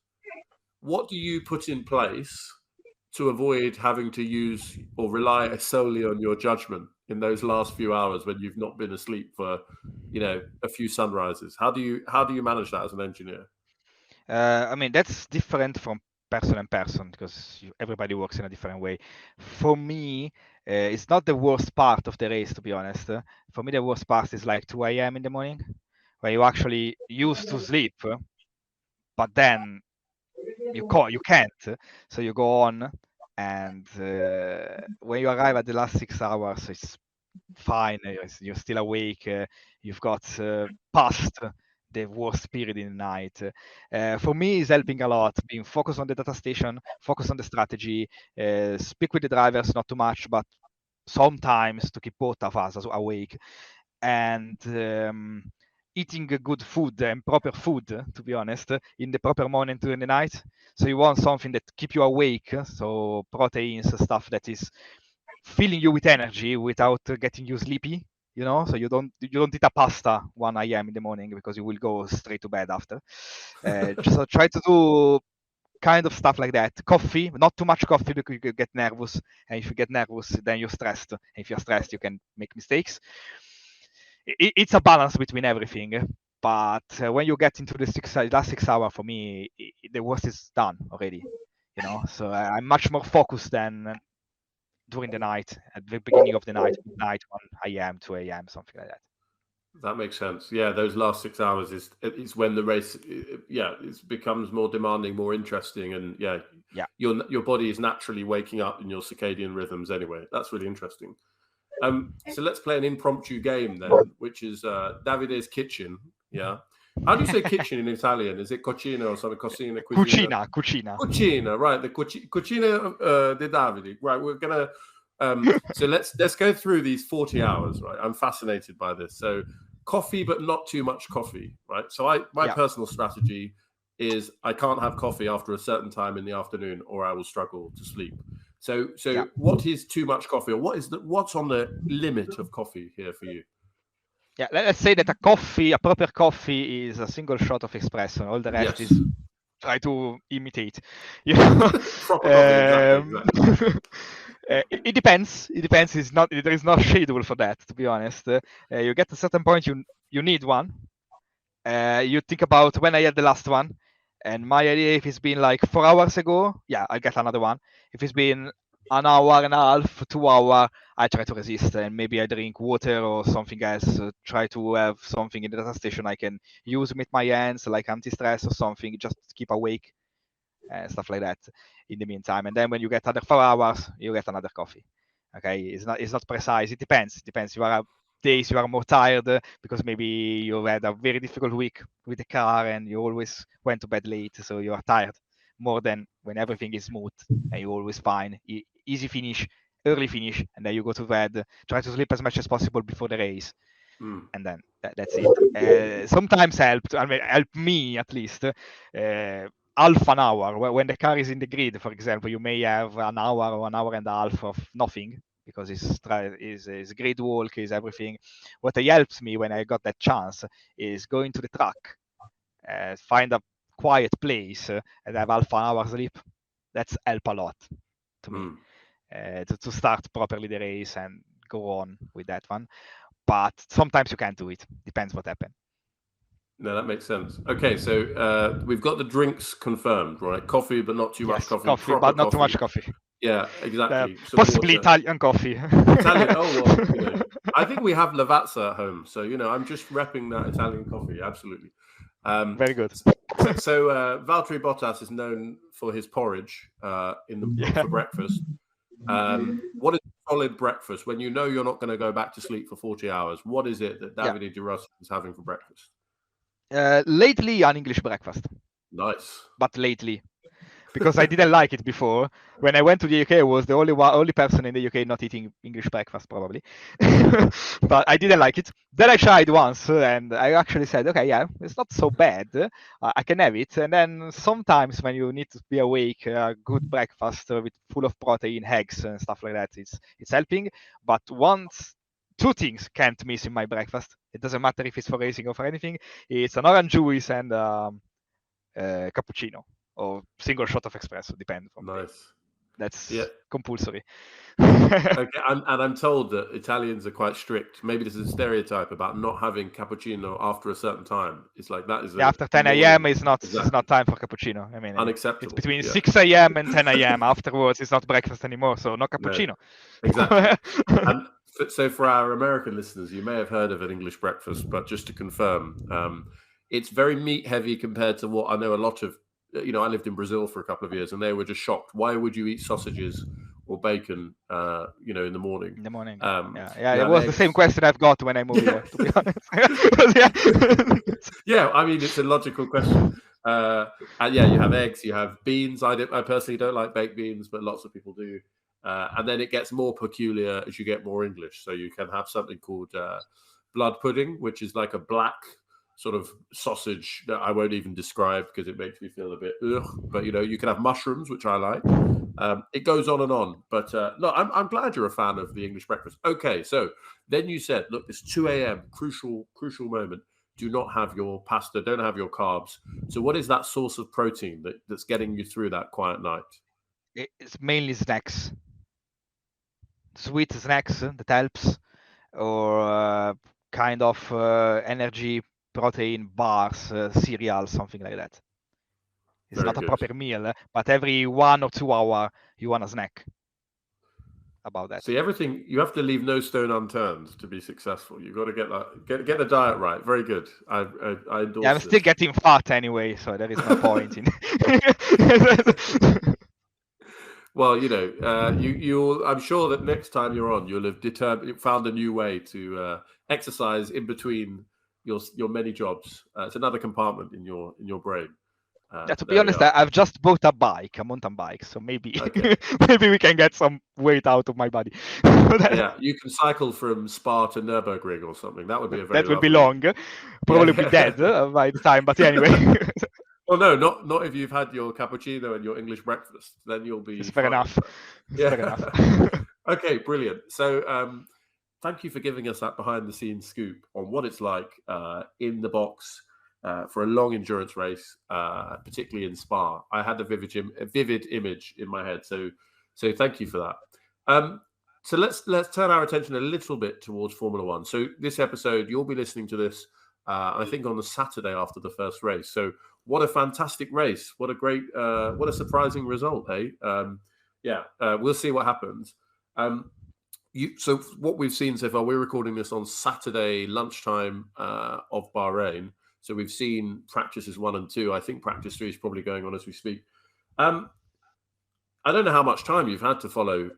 what do you put in place to avoid having to use or rely solely on your judgment in those last few hours when you've not been asleep for a few sunrises? How do you manage that as an engineer? I mean, that's different from person and person because everybody works in a different way. For me, it's not the worst part of the race, to be honest. For me, the worst part is like 2 a.m. in the morning, where you actually used to sleep, but then you can't, so you go on, and when you arrive at the last 6 hours, it's fine. You're still awake. You've got past the worst period in the night. For me, it's helping a lot. Being focused on the data station, focus on the strategy, speak with the drivers, not too much, but sometimes to keep both of us awake, and eating good food and proper food, to be honest, in the proper moment during the night. So you want something that keep you awake, so proteins, stuff that is filling you with energy without getting you sleepy, so you don't eat a pasta 1 a.m. in the morning because you will go straight to bed after. So try to do kind of stuff like that. Coffee, not too much coffee because you get nervous, and if you get nervous, then you're stressed. And if you're stressed, you can make mistakes. It's a balance between everything, but when you get into the last 6 hours, for me, the worst is done already. So I'm much more focused than during the night, at the beginning of the night, 1 a.m., 2 a.m., something like that. That makes sense. Yeah, those last 6 hours is when the race, it becomes more demanding, more interesting, and your body is naturally waking up in your circadian rhythms anyway. That's really interesting. So let's play an impromptu game then, which is Davide's kitchen. Yeah. How do you say kitchen in Italian? Is it cucina or something? Cucina. Cucina, right. The cucina de Davide. Right. We're gonna. So let's go through these 40 hours. Right. I'm fascinated by this. So coffee, but not too much coffee. Right. So my personal strategy is I can't have coffee after a certain time in the afternoon, or I will struggle to sleep. So what is too much coffee, or what's on the limit of coffee here for you? Yeah, let's say that a proper coffee is a single shot of espresso, and all the rest Yes. is try to imitate. You know? Proper coffee, exactly. It depends. It depends. It's not. There is no schedule for that. To be honest, you get to a certain point. You need one. You think about when I had the last one, and my idea, if it's been like 4 hours ago, yeah, I'll get another one. If it's been an hour and a half, 2 hour, I try to resist, and maybe I drink water or something else. Try to have something in the data station I can use with my hands, like anti-stress or something, just to keep awake and stuff like that. In the meantime, and then when you get other 4 hours, you get another coffee. Okay, it's not precise. It depends. It depends. You are days you are more tired because maybe you had a very difficult week with the car and you always went to bed late, so you are tired more than when everything is smooth and you're always fine. Easy finish, early finish, and then you go to bed, try to sleep as much as possible before the race, and then that's it. Sometimes help me at least. Half an hour when the car is in the grid, for example, you may have an hour or an hour and a half of nothing because it's grid walk, is everything. What helps me when I got that chance is going to the track, find a quiet place, and have half an hour sleep. That's help a lot to me to start properly the race and go on with that one. But sometimes you can't do it. Depends what happened. No, that makes sense. Okay, so we've got the drinks confirmed, right? Coffee, but not too much coffee. Coffee, Proper but not coffee. too much coffee. Yeah, exactly. Possibly Italian coffee. Italian. Oh well, I think we have Lavazza at home, so I'm just repping that Italian coffee. Absolutely. Very good. So Valtteri Bottas is known for his porridge for breakfast. What is a solid breakfast when you know you're not going to go back to sleep for 40 hours? What is it that Davide de Russis is having for breakfast? Lately, an English breakfast. Nice. But lately, because I didn't like it before. When I went to the UK, I was the only person in the UK not eating English breakfast, probably. But I didn't like it. Then I tried once, and I actually said, okay, yeah, it's not so bad. I can have it. And then sometimes when you need to be awake, a good breakfast with full of protein, eggs, and stuff like that, it's helping. But two things can't miss in my breakfast. It doesn't matter if it's for racing or for anything. It's an orange juice and cappuccino or single shot of espresso, depends on the day. That's compulsory. Okay, and I'm told that Italians are quite strict. Maybe this is a stereotype about not having cappuccino after a certain time. It's like that is after 10 a.m. It's not time for cappuccino. I mean, unacceptable. It's between 6 a.m. and 10 a.m. Afterwards, it's not breakfast anymore, so no cappuccino. No, exactly. And so for our American listeners, you may have heard of an English breakfast, but just to confirm, it's very meat heavy compared to what I know a lot of. I lived in Brazil for a couple of years, and they were just shocked. Why would you eat sausages or bacon, in the morning? In the morning. It was eggs. The same question I've got when I moved here, to be honest. Yeah, I mean, it's a logical question. And you have eggs, you have beans. I personally don't like baked beans, but lots of people do. And then it gets more peculiar as you get more English. So you can have something called blood pudding, which is like a black sort of sausage that I won't even describe because it makes me feel a bit ugh. But you can have mushrooms, which I like. It goes on and on. But no, I'm glad you're a fan of the English breakfast. Okay, so then you said, look, it's 2 a.m. Crucial moment. Do not have your pasta. Don't have your carbs. So what is that source of protein that's getting you through that quiet night? It's mainly snacks. Sweet snacks that helps, or kind of energy protein bars, cereal, something like that. It's not a proper meal, but every 1 or 2 hours you want a snack. About that. See, everything you have to leave no stone unturned to be successful. You've got to get that, get the diet right. Very good. I endorse. Yeah, I'm still getting fat anyway, so there is no point in. Well, you'll. I'm sure that next time you're on, you'll have found a new way to exercise in between your many jobs. It's another compartment in your brain. To be honest, I've just bought a mountain bike, so maybe maybe we can get some weight out of my body. Yeah, you can cycle from Spa to Nürburgring or something. That would be that would be long. Probably be dead by the time, but anyway. Well, no, not if you've had your cappuccino and your English breakfast. Then you'll be. It's fair enough. Fair enough. Okay, brilliant. So thank you for giving us that behind-the-scenes scoop on what it's like in the box for a long endurance race, particularly in Spa. I had a vivid image in my head, so thank you for that. So let's turn our attention a little bit towards Formula One. So this episode, you'll be listening to this, I think, on the Saturday after the first race. So what a fantastic race! What a great, what a surprising result, eh? We'll see what happens. So what we've seen so far, we're recording this on Saturday lunchtime of Bahrain. So we've seen practices 1 and 2. I think practice 3 is probably going on as we speak. I don't know how much time you've had to follow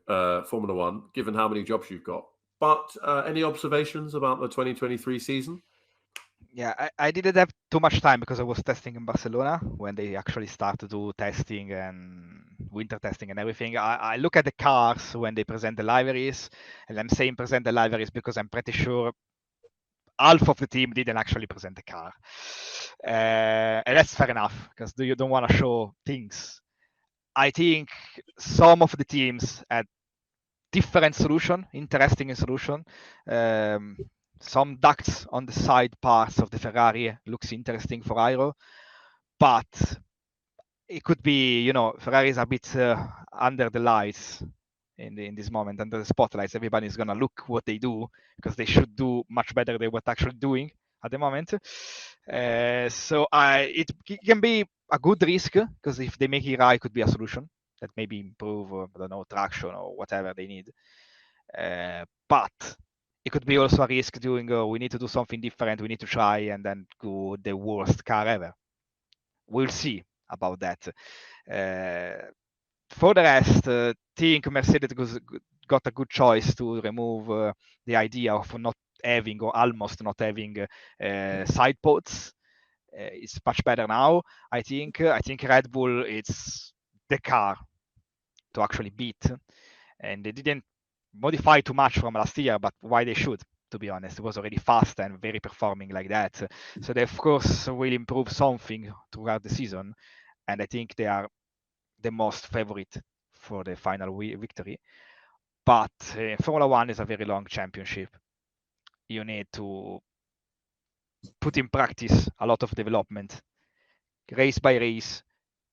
Formula One, given how many jobs you've got. But any observations about the 2023 season? Yeah, I didn't have too much time because I was testing in Barcelona when they actually start to do testing and winter testing and everything. I look at the cars when they present the liveries, and I'm saying present the liveries because I'm pretty sure half of the team didn't actually present the car. And that's fair enough because you don't want to show things. I think some of the teams had different solution, interesting solution. Some ducts on the side parts of the Ferrari looks interesting for aero, but it could be, Ferrari is a bit under the lights in this moment, under the spotlights. Everybody's gonna look what they do because they should do much better than what actually doing at the moment. So it can be a good risk because if they make it right, it could be a solution that maybe improve, I don't know, traction or whatever they need. But it could be also a risk doing, we need to do something different, we need to try, and then go the worst car ever. We'll see about that. For the rest, I think Mercedes got a good choice to remove the idea of not having or almost not having side pods. It's much better now. I think Red Bull is the car to actually beat, and they didn't modify too much from last year, but why they should, to be honest. It was already fast and very performing like that. So they, of course, will improve something throughout the season, and I think they are the most favorite for the final victory. But Formula One is a very long championship. You need to put in practice a lot of development, race by race.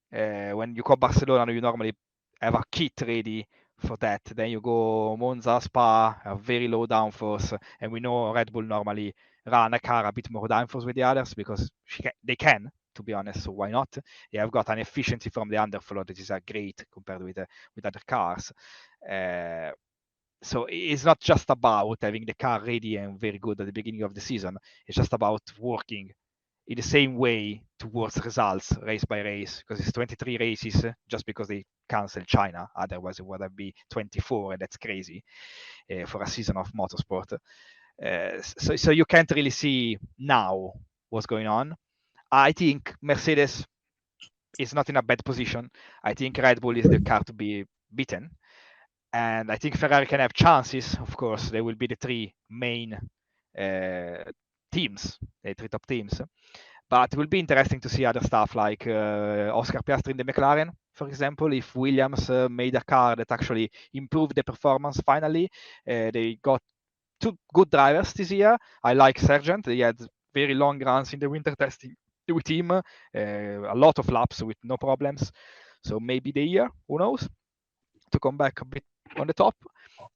When you go Barcelona, you normally have a kit ready for that. Then you go Monza, Spa, a very low downforce, and we know Red Bull normally run a car a bit more downforce with the others because they can, to be honest. So why not? They have got an efficiency from the underflow that is great compared with other cars. So it's not just about having the car ready and very good at the beginning of the season. It's just about working in the same way towards results race by race, because it's 23 races just because they canceled China. Otherwise, it would have been 24, and that's crazy for a season of motorsport. So you can't really see now what's going on. I think Mercedes is not in a bad position. I think Red Bull is the car to be beaten. And I think Ferrari can have chances. Of course, they will be the three main teams, the three top teams. But it will be interesting to see other stuff like Oscar Piastri in the McLaren, for example. If Williams made a car that actually improved the performance finally, they got two good drivers this year. I like Sargent. He had very long runs in the winter testing with him, a lot of laps with no problems. So maybe the year, who knows, to come back a bit on the top.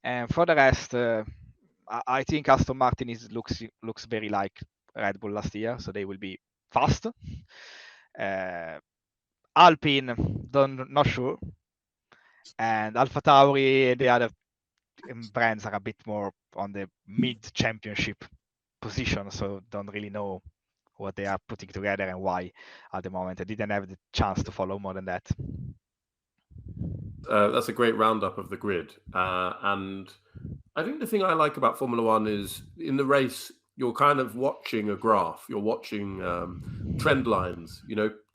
And for the rest, I think Aston Martin looks very like Red Bull last year, so they will be fast. Alpine, not sure. And Alpha Tauri and the other brands are a bit more on the mid-championship position, so don't really know what they are putting together and why at the moment. I didn't have the chance to follow more than that. That's a great roundup of the grid. And I think the thing I like about Formula One is in the race, you're kind of watching a graph. You're watching trend lines.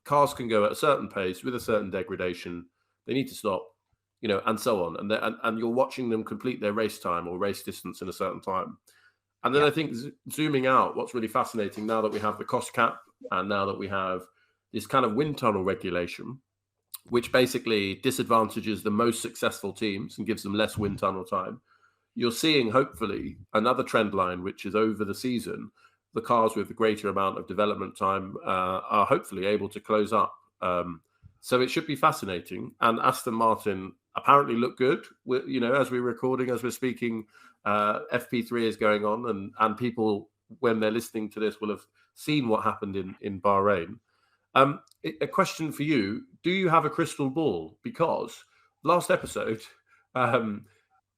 Cars can go at a certain pace with a certain degradation. They need to stop, and so on. And you're watching them complete their race time or race distance in a certain time. And then I think zooming out, what's really fascinating now that we have the cost cap and now that we have this kind of wind tunnel regulation, which basically disadvantages the most successful teams and gives them less wind tunnel time. you're seeing hopefully another trend line, which is over the season, the cars with the greater amount of development time are hopefully able to close up. So it should be fascinating. And Aston Martin apparently look good. As we're recording, as we're speaking, FP3 is going on, and people, when they're listening to this, will have seen what happened in Bahrain. A question for you: do you have a crystal ball? Because last episode,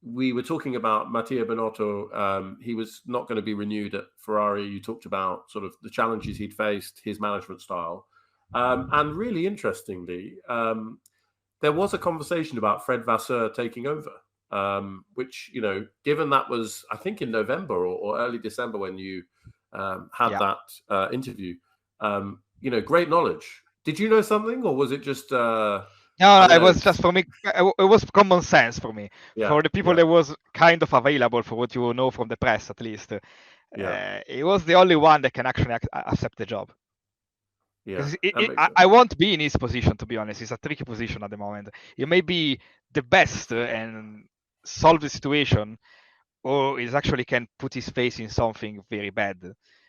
we were talking about Mattia Binotto. He was not going to be renewed at Ferrari. You talked about sort of the challenges he'd faced, his management style. And really interestingly, there was a conversation about Fred Vasseur taking over, which, given that was, I think, in November or early December when you had that interview, great knowledge. Did you know something, or was it just... No, it was just for me. It was common sense for me. For the people that was kind of available, for what you know from the press, at least. He was the only one that can actually accept the job. Yeah, I won't be in his position, to be honest. It's a tricky position at the moment. You may be the best and solve the situation, or he actually can put his face in something very bad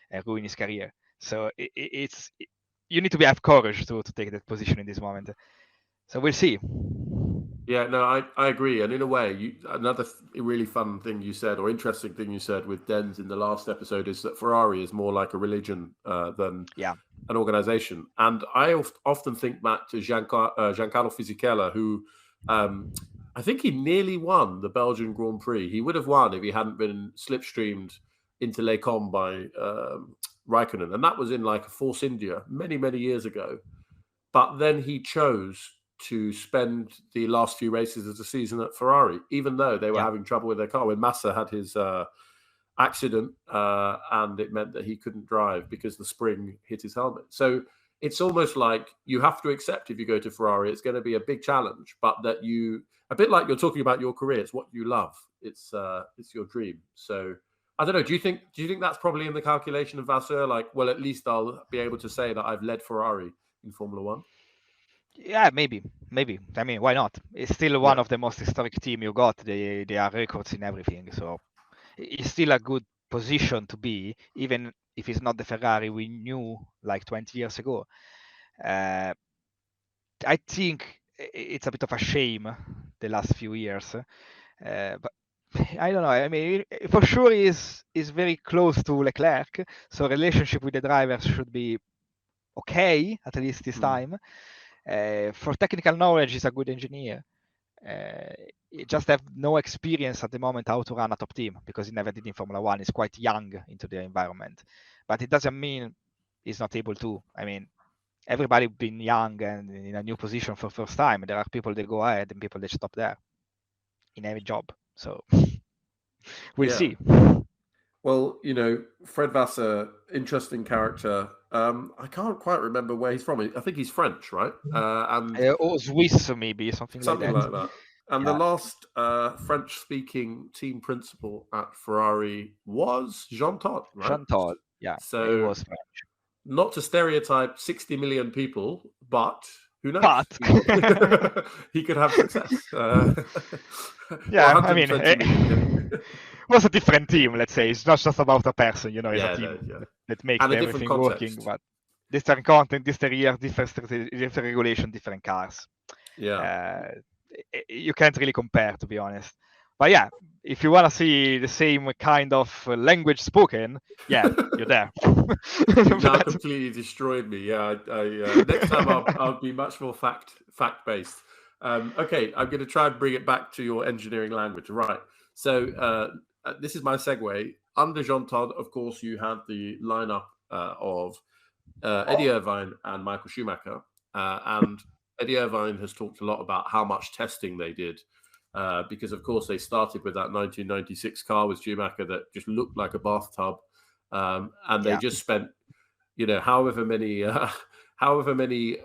and ruin his career. So you need to have courage to take that position in this moment. So we'll see. Yeah, no, I agree. And in a way, another really fun thing you said, or interesting thing you said with Dens in the last episode, is that Ferrari is more like a religion than an organization. And I often think back to Giancarlo Fisichella, who I think he nearly won the Belgian Grand Prix. He would have won if he hadn't been slipstreamed into Les Combes by Raikkonen. And that was in like Force India many, many years ago. But then he chose to spend the last few races of the season at Ferrari, even though they were having trouble with their car. When Massa had his accident and it meant that he couldn't drive because the spring hit his helmet. So it's almost like you have to accept, if you go to Ferrari, it's going to be a big challenge, but that a bit like you're talking about your career, it's what you love. It's your dream. So I don't know. Do you think that's probably in the calculation of Vasseur? Like, well, at least I'll be able to say that I've led Ferrari in Formula One. Yeah, maybe. I mean, why not? It's still one of the most historic team you got. They are records in everything, so it's still a good position to be, even if it's not the Ferrari we knew like 20 years ago. I think it's a bit of a shame the last few years, but I don't know. I mean, for sure is very close to Leclerc, so relationship with the drivers should be okay at least this time. For technical knowledge, he's a good engineer. He just have no experience at the moment how to run a top team because he never did in Formula One. He's quite young into the environment, but it doesn't mean he's not able to. I mean, everybody been young and in a new position for first time. There are people that go ahead and people that stop there in every job. So we'll see. Well, Fred Vasseur, interesting character. I can't quite remember where he's from. I think he's French, right? Or Swiss, maybe something like that. And the last French-speaking team principal at Ferrari was Jean Todt, right? Jean Todt, so he was French. Not to stereotype 60 million people, but who knows? But he could have success. I mean, it was a different team, let's say. It's not just about a person, it's a team that makes everything working. But different content, different year, different regulation, different cars. You can't really compare, to be honest. But if you want to see the same kind of language spoken, you're there. You've now completely destroyed me. Next time I'll be much more fact-based. Okay, I'm going to try and bring it back to your engineering language. Right. So this is my segue. Under Jean Todt, of course, you had the lineup of Eddie Irvine and Michael Schumacher. And Eddie Irvine has talked a lot about how much testing they did. Because, of course, they started with that 1996 car with Schumacher that just looked like a bathtub. And they just spent, however many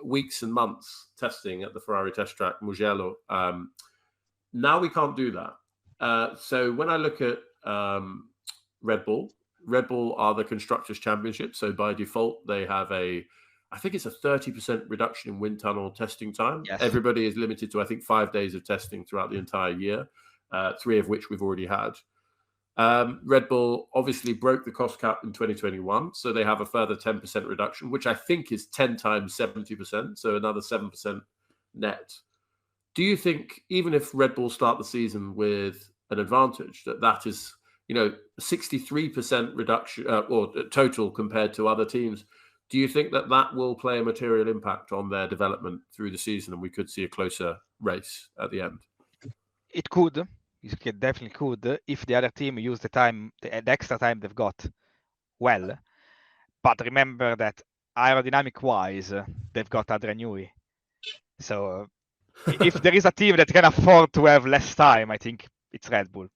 weeks and months testing at the Ferrari test track, Mugello. Now we can't do that. So when I look at Red Bull are the Constructors' Championship. So by default, they have I think it's a 30% reduction in wind tunnel testing time. Yes. Everybody is limited to, I think, 5 days of testing throughout the entire year, 3 of which we've already had. Red Bull obviously broke the cost cap in 2021, so they have a further 10% reduction, which I think is 10 times 70%, so another 7% net. Do you think, even if Red Bull start the season with an advantage, that is, 63% reduction or total compared to other teams? Do you think that will play a material impact on their development through the season, and we could see a closer race at the end? It could. It definitely could if the other team use the time, the extra time they've got well. But remember that aerodynamic-wise, they've got Adrian Newey. So if there is a team that can afford to have less time, I think it's Red Bull.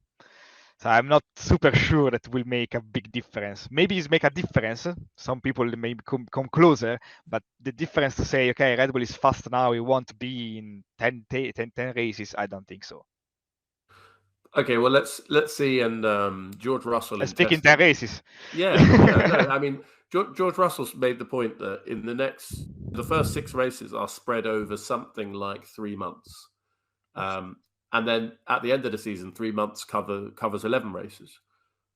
So I'm not super sure that will make a big difference. Maybe it's make a difference. Some people may come closer, but the difference to say, okay, Red Bull is fast now, we want to be in 10 races, I don't think so. Okay, well let's see. And George Russell. Speaking 10 races. Yeah. No, I mean George Russell's made the point that in the first 6 races are spread over something like 3 months, and then at the end of the season, 3 months covers 11 races.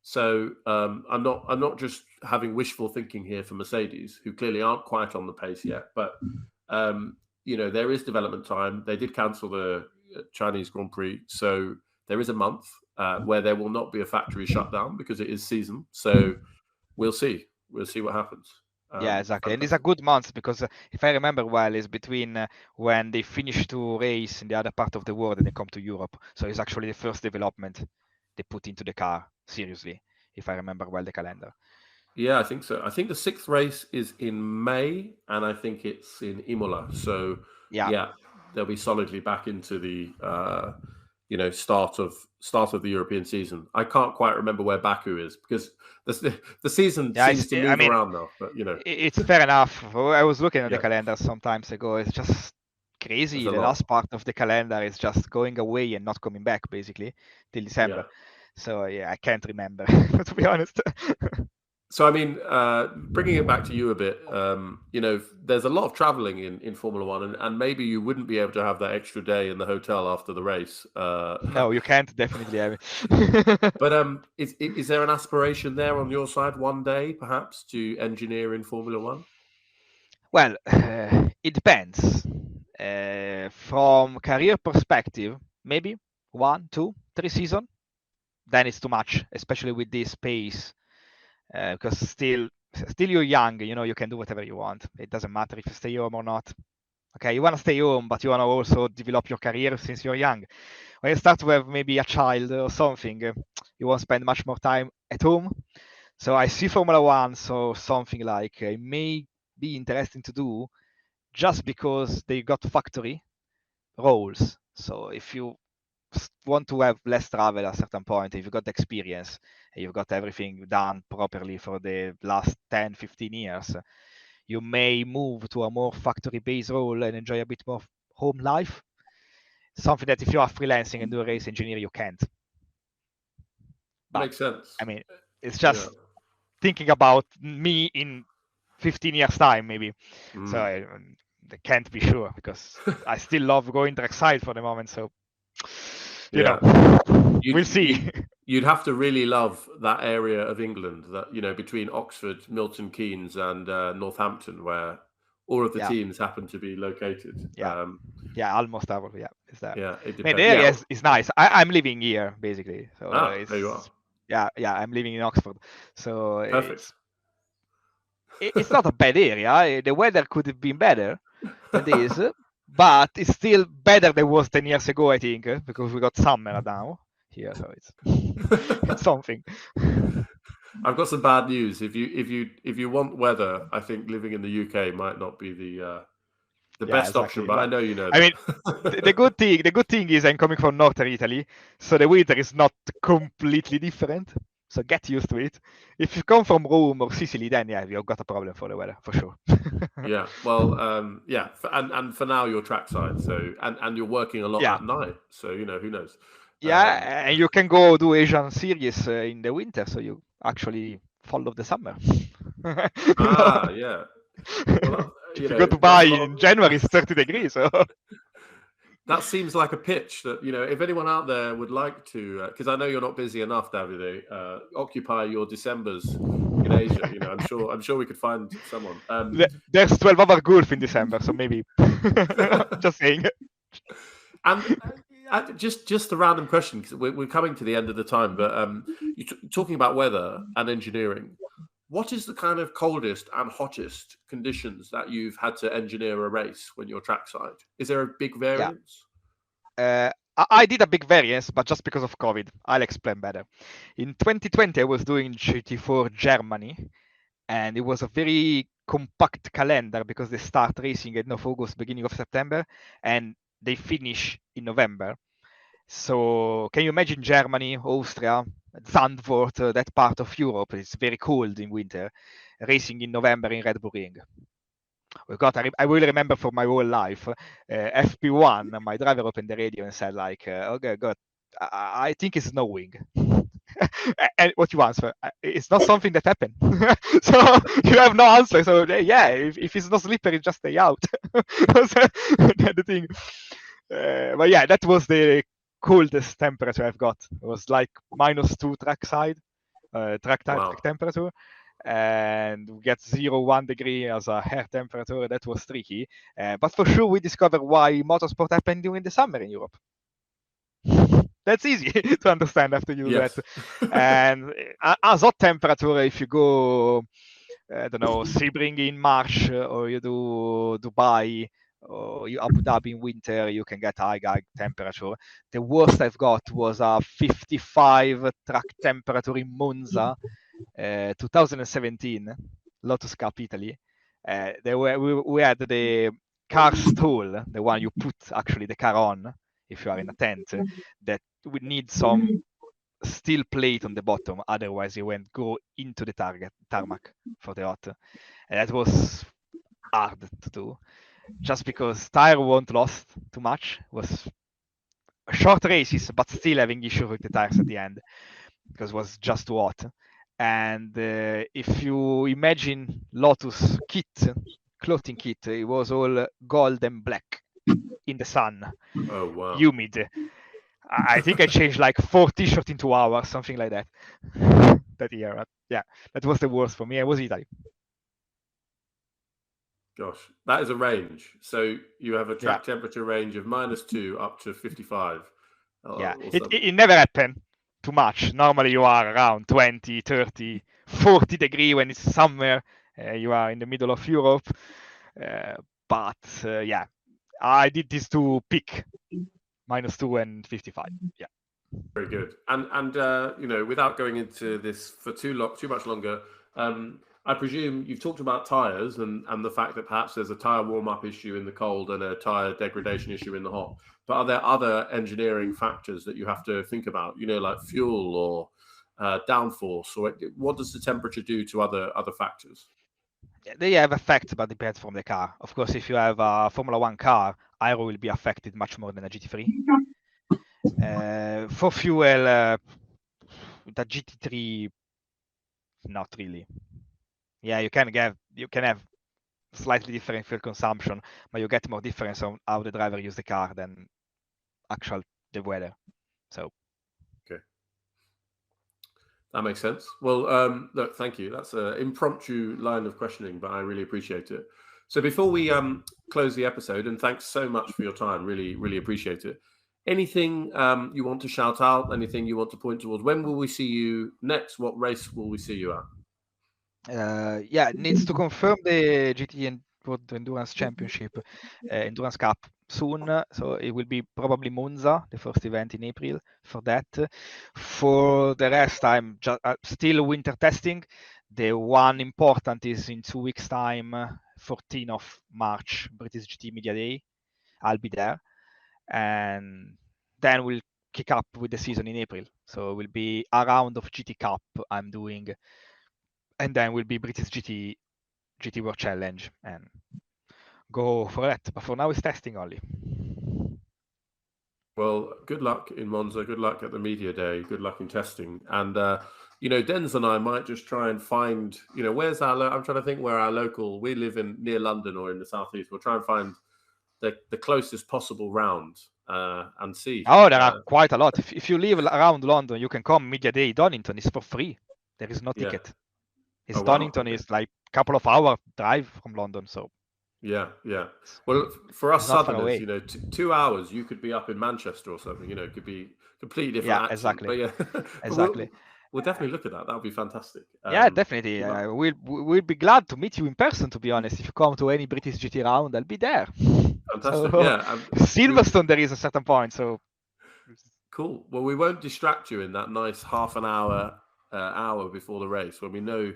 So I'm not just having wishful thinking here for Mercedes, who clearly aren't quite on the pace yet, but there is development time. They did cancel the Chinese Grand Prix, so there is a month where there will not be a factory shutdown because it is season. So we'll see what happens. Yeah, exactly. And it's a good month because if I remember well, it's between when they finish to race in the other part of the world and they come to Europe. So it's actually the first development they put into the car, seriously, if I remember well the calendar. Yeah, I think so. I think the 6th race is in May, and I think it's in Imola. So yeah they'll be solidly back into the start of the European season. I can't quite remember where Baku is because the season seems to move around now. But it's fair enough. I was looking at the calendar some times ago. It's just crazy. The last part of the calendar is just going away and not coming back basically till December. Yeah. So yeah, I can't remember to be honest. So I mean, bringing it back to you a bit, there's a lot of traveling in Formula One, and maybe you wouldn't be able to have that extra day in the hotel after the race. No, you can't definitely have it. But is there an aspiration there on your side one day, perhaps, to engineer in Formula One? Well, it depends. From career perspective, maybe 1, 2, 3 seasons. Then it's too much, especially with this pace. Because still you're young, you can do whatever you want. It doesn't matter if you stay home or not. Okay, you want to stay home, but you want to also develop your career since you're young. When you start to have maybe a child or something, you won't spend much more time at home. So I see Formula One, so something like it may be interesting to do just because they got factory roles. So if you want to have less travel at a certain point, if you've got experience, you've got everything done properly for the last 10, 15 years, you may move to a more factory-based role and enjoy a bit more home life. Something that if you are freelancing and do a race engineer, you can't. But, makes sense. I mean, it's just thinking about me in 15 years' time, maybe. So I can't be sure because I still love going trackside for the moment. So we'll see. You'd have to really love that area of England, that between Oxford, Milton Keynes, and Northampton, where all of the teams happen to be located. Almost double. Yeah, is that? Yeah, it depends. I mean, the area is nice. I'm living here basically. So there you are. Yeah, I'm living in Oxford. So perfect. It's not a bad area. The weather could have been better than this. But it's still better than it was 10 years ago, I think, because we got summer now here, so it's something. I've got some bad news. If you want weather, I think living in the UK might not be the best option. But I know you know that. I mean, the good thing is I'm coming from northern Italy, so the winter is not completely different. So get used to it. If you come from Rome or Sicily, then you've got a problem for the weather for sure. Yeah, well, and for now you're trackside, so and you're working a lot at night, so who knows. Yeah, and you can go do Asian series in the winter, so you actually follow the summer. Yeah. Well, if you go to Dubai in January, it's 30 degrees. So. That seems like a pitch that, if anyone out there would like to, because I know you're not busy enough, Davide, occupy your Decembers in Asia. I'm sure we could find someone. There's 12-hour golf in December, so maybe. Just saying. And just a random question, because we're coming to the end of the time, but you're talking about weather and engineering. What is the kind of coldest and hottest conditions that you've had to engineer a race when you're trackside? Is there a big variance? I did a big variance, but just because of COVID. I'll explain better. In 2020, I was doing GT4 Germany, and it was a very compact calendar because they start racing end of August, beginning of September, and they finish in November. So can you imagine Germany, Austria, Zandvoort, that part of Europe? It's very cold in winter, racing in November in Red Bull Ring. I will remember for my whole life, FP1, my driver opened the radio and said like, okay, God, I think it's snowing. And what you answer? It's not something that happened. So you have no answer. So yeah, if it's not slippery, just stay out. That's the thing. But yeah, that was the coldest temperature I've got. It was like -2 trackside, track temperature. And we get 0-1 degree as a air temperature. That was tricky. But for sure, we discovered why motorsport happened during the summer in Europe. That's easy to understand after you do that. And as hot temperature, if you go, I don't know, Sebring in March, or you do Dubai, or you Abu Dhabi in winter, you can get high temperature. The worst I've got was a 55 track temperature in Monza, 2017, Lotus Cup Italy. We had the car stall, the one you put actually the car on if you are in a tent, that would need some steel plate on the bottom, otherwise you won't go into the tarmac for the hot. And that was hard to do, just because tire won't last too much. It was short races, but still having issues with the tires at the end because it was just too hot. And if you imagine Lotus clothing kit, it was all gold and black in the sun. Oh wow! Humid. I think I changed like 4 t-shirts in 2 hours, something like that. That year, yeah, that was the worst for me. I was Italy. Gosh, that is a range. So you have a track temperature range of -2 up to 55. Yeah, it never happened too much. Normally you are around 20, 30, 40 degrees when it's summer. You are in the middle of Europe. But yeah, I did this to peak. -2 and 55. Yeah. Very good. And without going into this for too much longer, I presume you've talked about tires and the fact that perhaps there's a tire warm-up issue in the cold and a tire degradation issue in the hot. But are there other engineering factors that you have to think about? Like fuel or downforce, or what does the temperature do to other factors? They have effects, but depends from the car. Of course, if you have a Formula 1 car, aero will be affected much more than a GT3. For fuel, the GT3, not really. Yeah, you can have slightly different fuel consumption, but you get more difference on how the driver use the car than the weather. So. Okay. That makes sense. Well, look, thank you. That's an impromptu line of questioning, but I really appreciate it. So before we close the episode, and thanks so much for your time, really, really appreciate it. Anything you want to shout out? Anything you want to point towards? When will we see you next? What race will we see you at? Yeah, it needs to confirm the GT World Endurance Championship, Endurance Cup soon. So it will be probably Monza, the first event in April for that. For the rest, I'm just still winter testing. The one important is in 2 weeks' time, 14th of March, British GT Media Day. I'll be there. And then we'll kick up with the season in April. So it will be a round of GT Cup I'm doing. And then will be British GT World Challenge and go for that. But for now, it's testing only. Well, good luck in Monza. Good luck at the media day. Good luck in testing. And Denz and I might just try and find, where's I'm trying to think where our local. We live near London or in the southeast. We'll try and find the closest possible round and see. Oh, there are quite a lot. If you live around London, you can come Media Day. Donington is for free. There is no ticket. It's Donington is like a couple of hour drive from London, so. Yeah. Well, for us Southerners, 2 hours, you could be up in Manchester or something. It could be completely different accent. Exactly. But exactly. We'll definitely look at that. That would be fantastic. Yeah, definitely. We'll be glad to meet you in person, to be honest. If you come to any British GT round, I'll be there. Fantastic. Silverstone, there is a certain point. So cool. Well, we won't distract you in that nice half an hour before the race when we know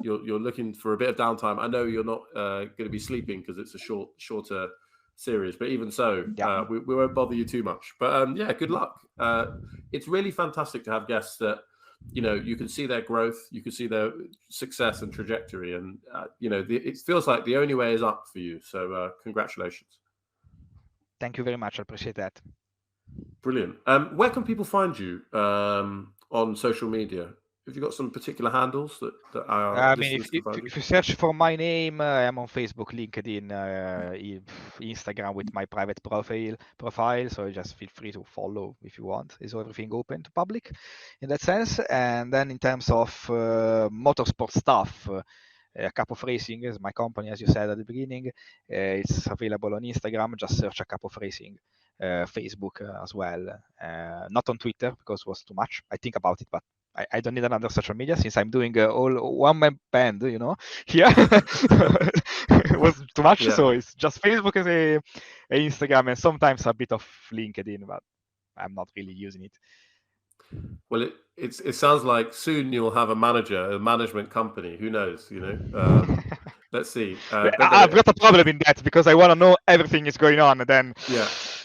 you're looking for a bit of downtime. I know you're not going to be sleeping because it's a shorter series, but even so, we won't bother you too much. But good luck. It's really fantastic to have guests that you can see their growth, you can see their success and trajectory, and it feels like the only way is up for you. So congratulations. Thank you very much. I appreciate that. Brilliant. Where can people find you on social media? Have you got some particular handles that are? If you search for my name, I'm on Facebook, LinkedIn, Instagram with my private profile. So just feel free to follow if you want. Is everything open to public in that sense? And then in terms of motorsport stuff, a Cup of Racing is my company, as you said at the beginning. It's available on Instagram. Just search a Cup of Racing. Facebook as well. Not on Twitter because it was too much. I think about it, but I don't need another social media since I'm doing all one-man band, here. It was too much, so it's just Facebook as a Instagram and sometimes a bit of LinkedIn, but I'm not really using it. Well, it sounds like soon you'll have a management company. Who knows, Let's see. I've got a problem in that because I want to know everything is going on, and then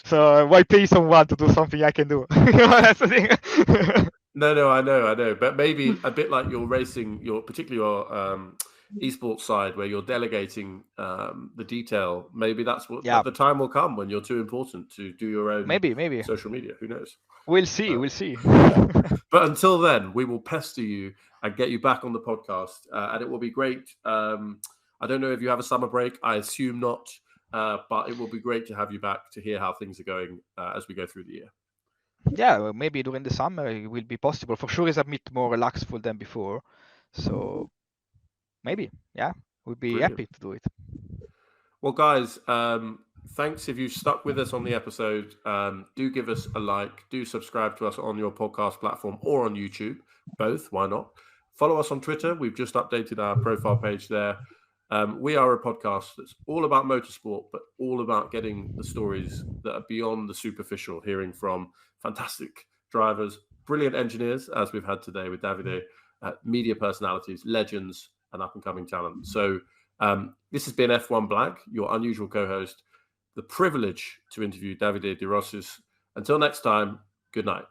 so why pay someone to do something I can do? That's the thing. No, I know, but maybe a bit like your racing, particularly your esports side, where you're delegating the detail. Maybe that's what the time will come when you're too important to do your own maybe social media. Who knows? We'll see. But until then, we will pester you and get you back on the podcast, and it will be great. I don't know if you have a summer break. I assume not, but it will be great to have you back to hear how things are going as we go through the year. Yeah, maybe during the summer it will be possible. For sure, it's a bit more relaxed than before. So maybe, we'll be happy to do it. Well, guys, thanks if you stuck with us on the episode. Do give us a like. Do subscribe to us on your podcast platform or on YouTube. Both, why not? Follow us on Twitter. We've just updated our profile page there. We are a podcast that's all about motorsport, but all about getting the stories that are beyond the superficial, hearing from fantastic drivers, brilliant engineers, as we've had today with Davide, media personalities, legends, and up-and-coming talent. So this has been F1 Black, your unusual co-host. The privilege to interview Davide de Russis. Until next time, good night.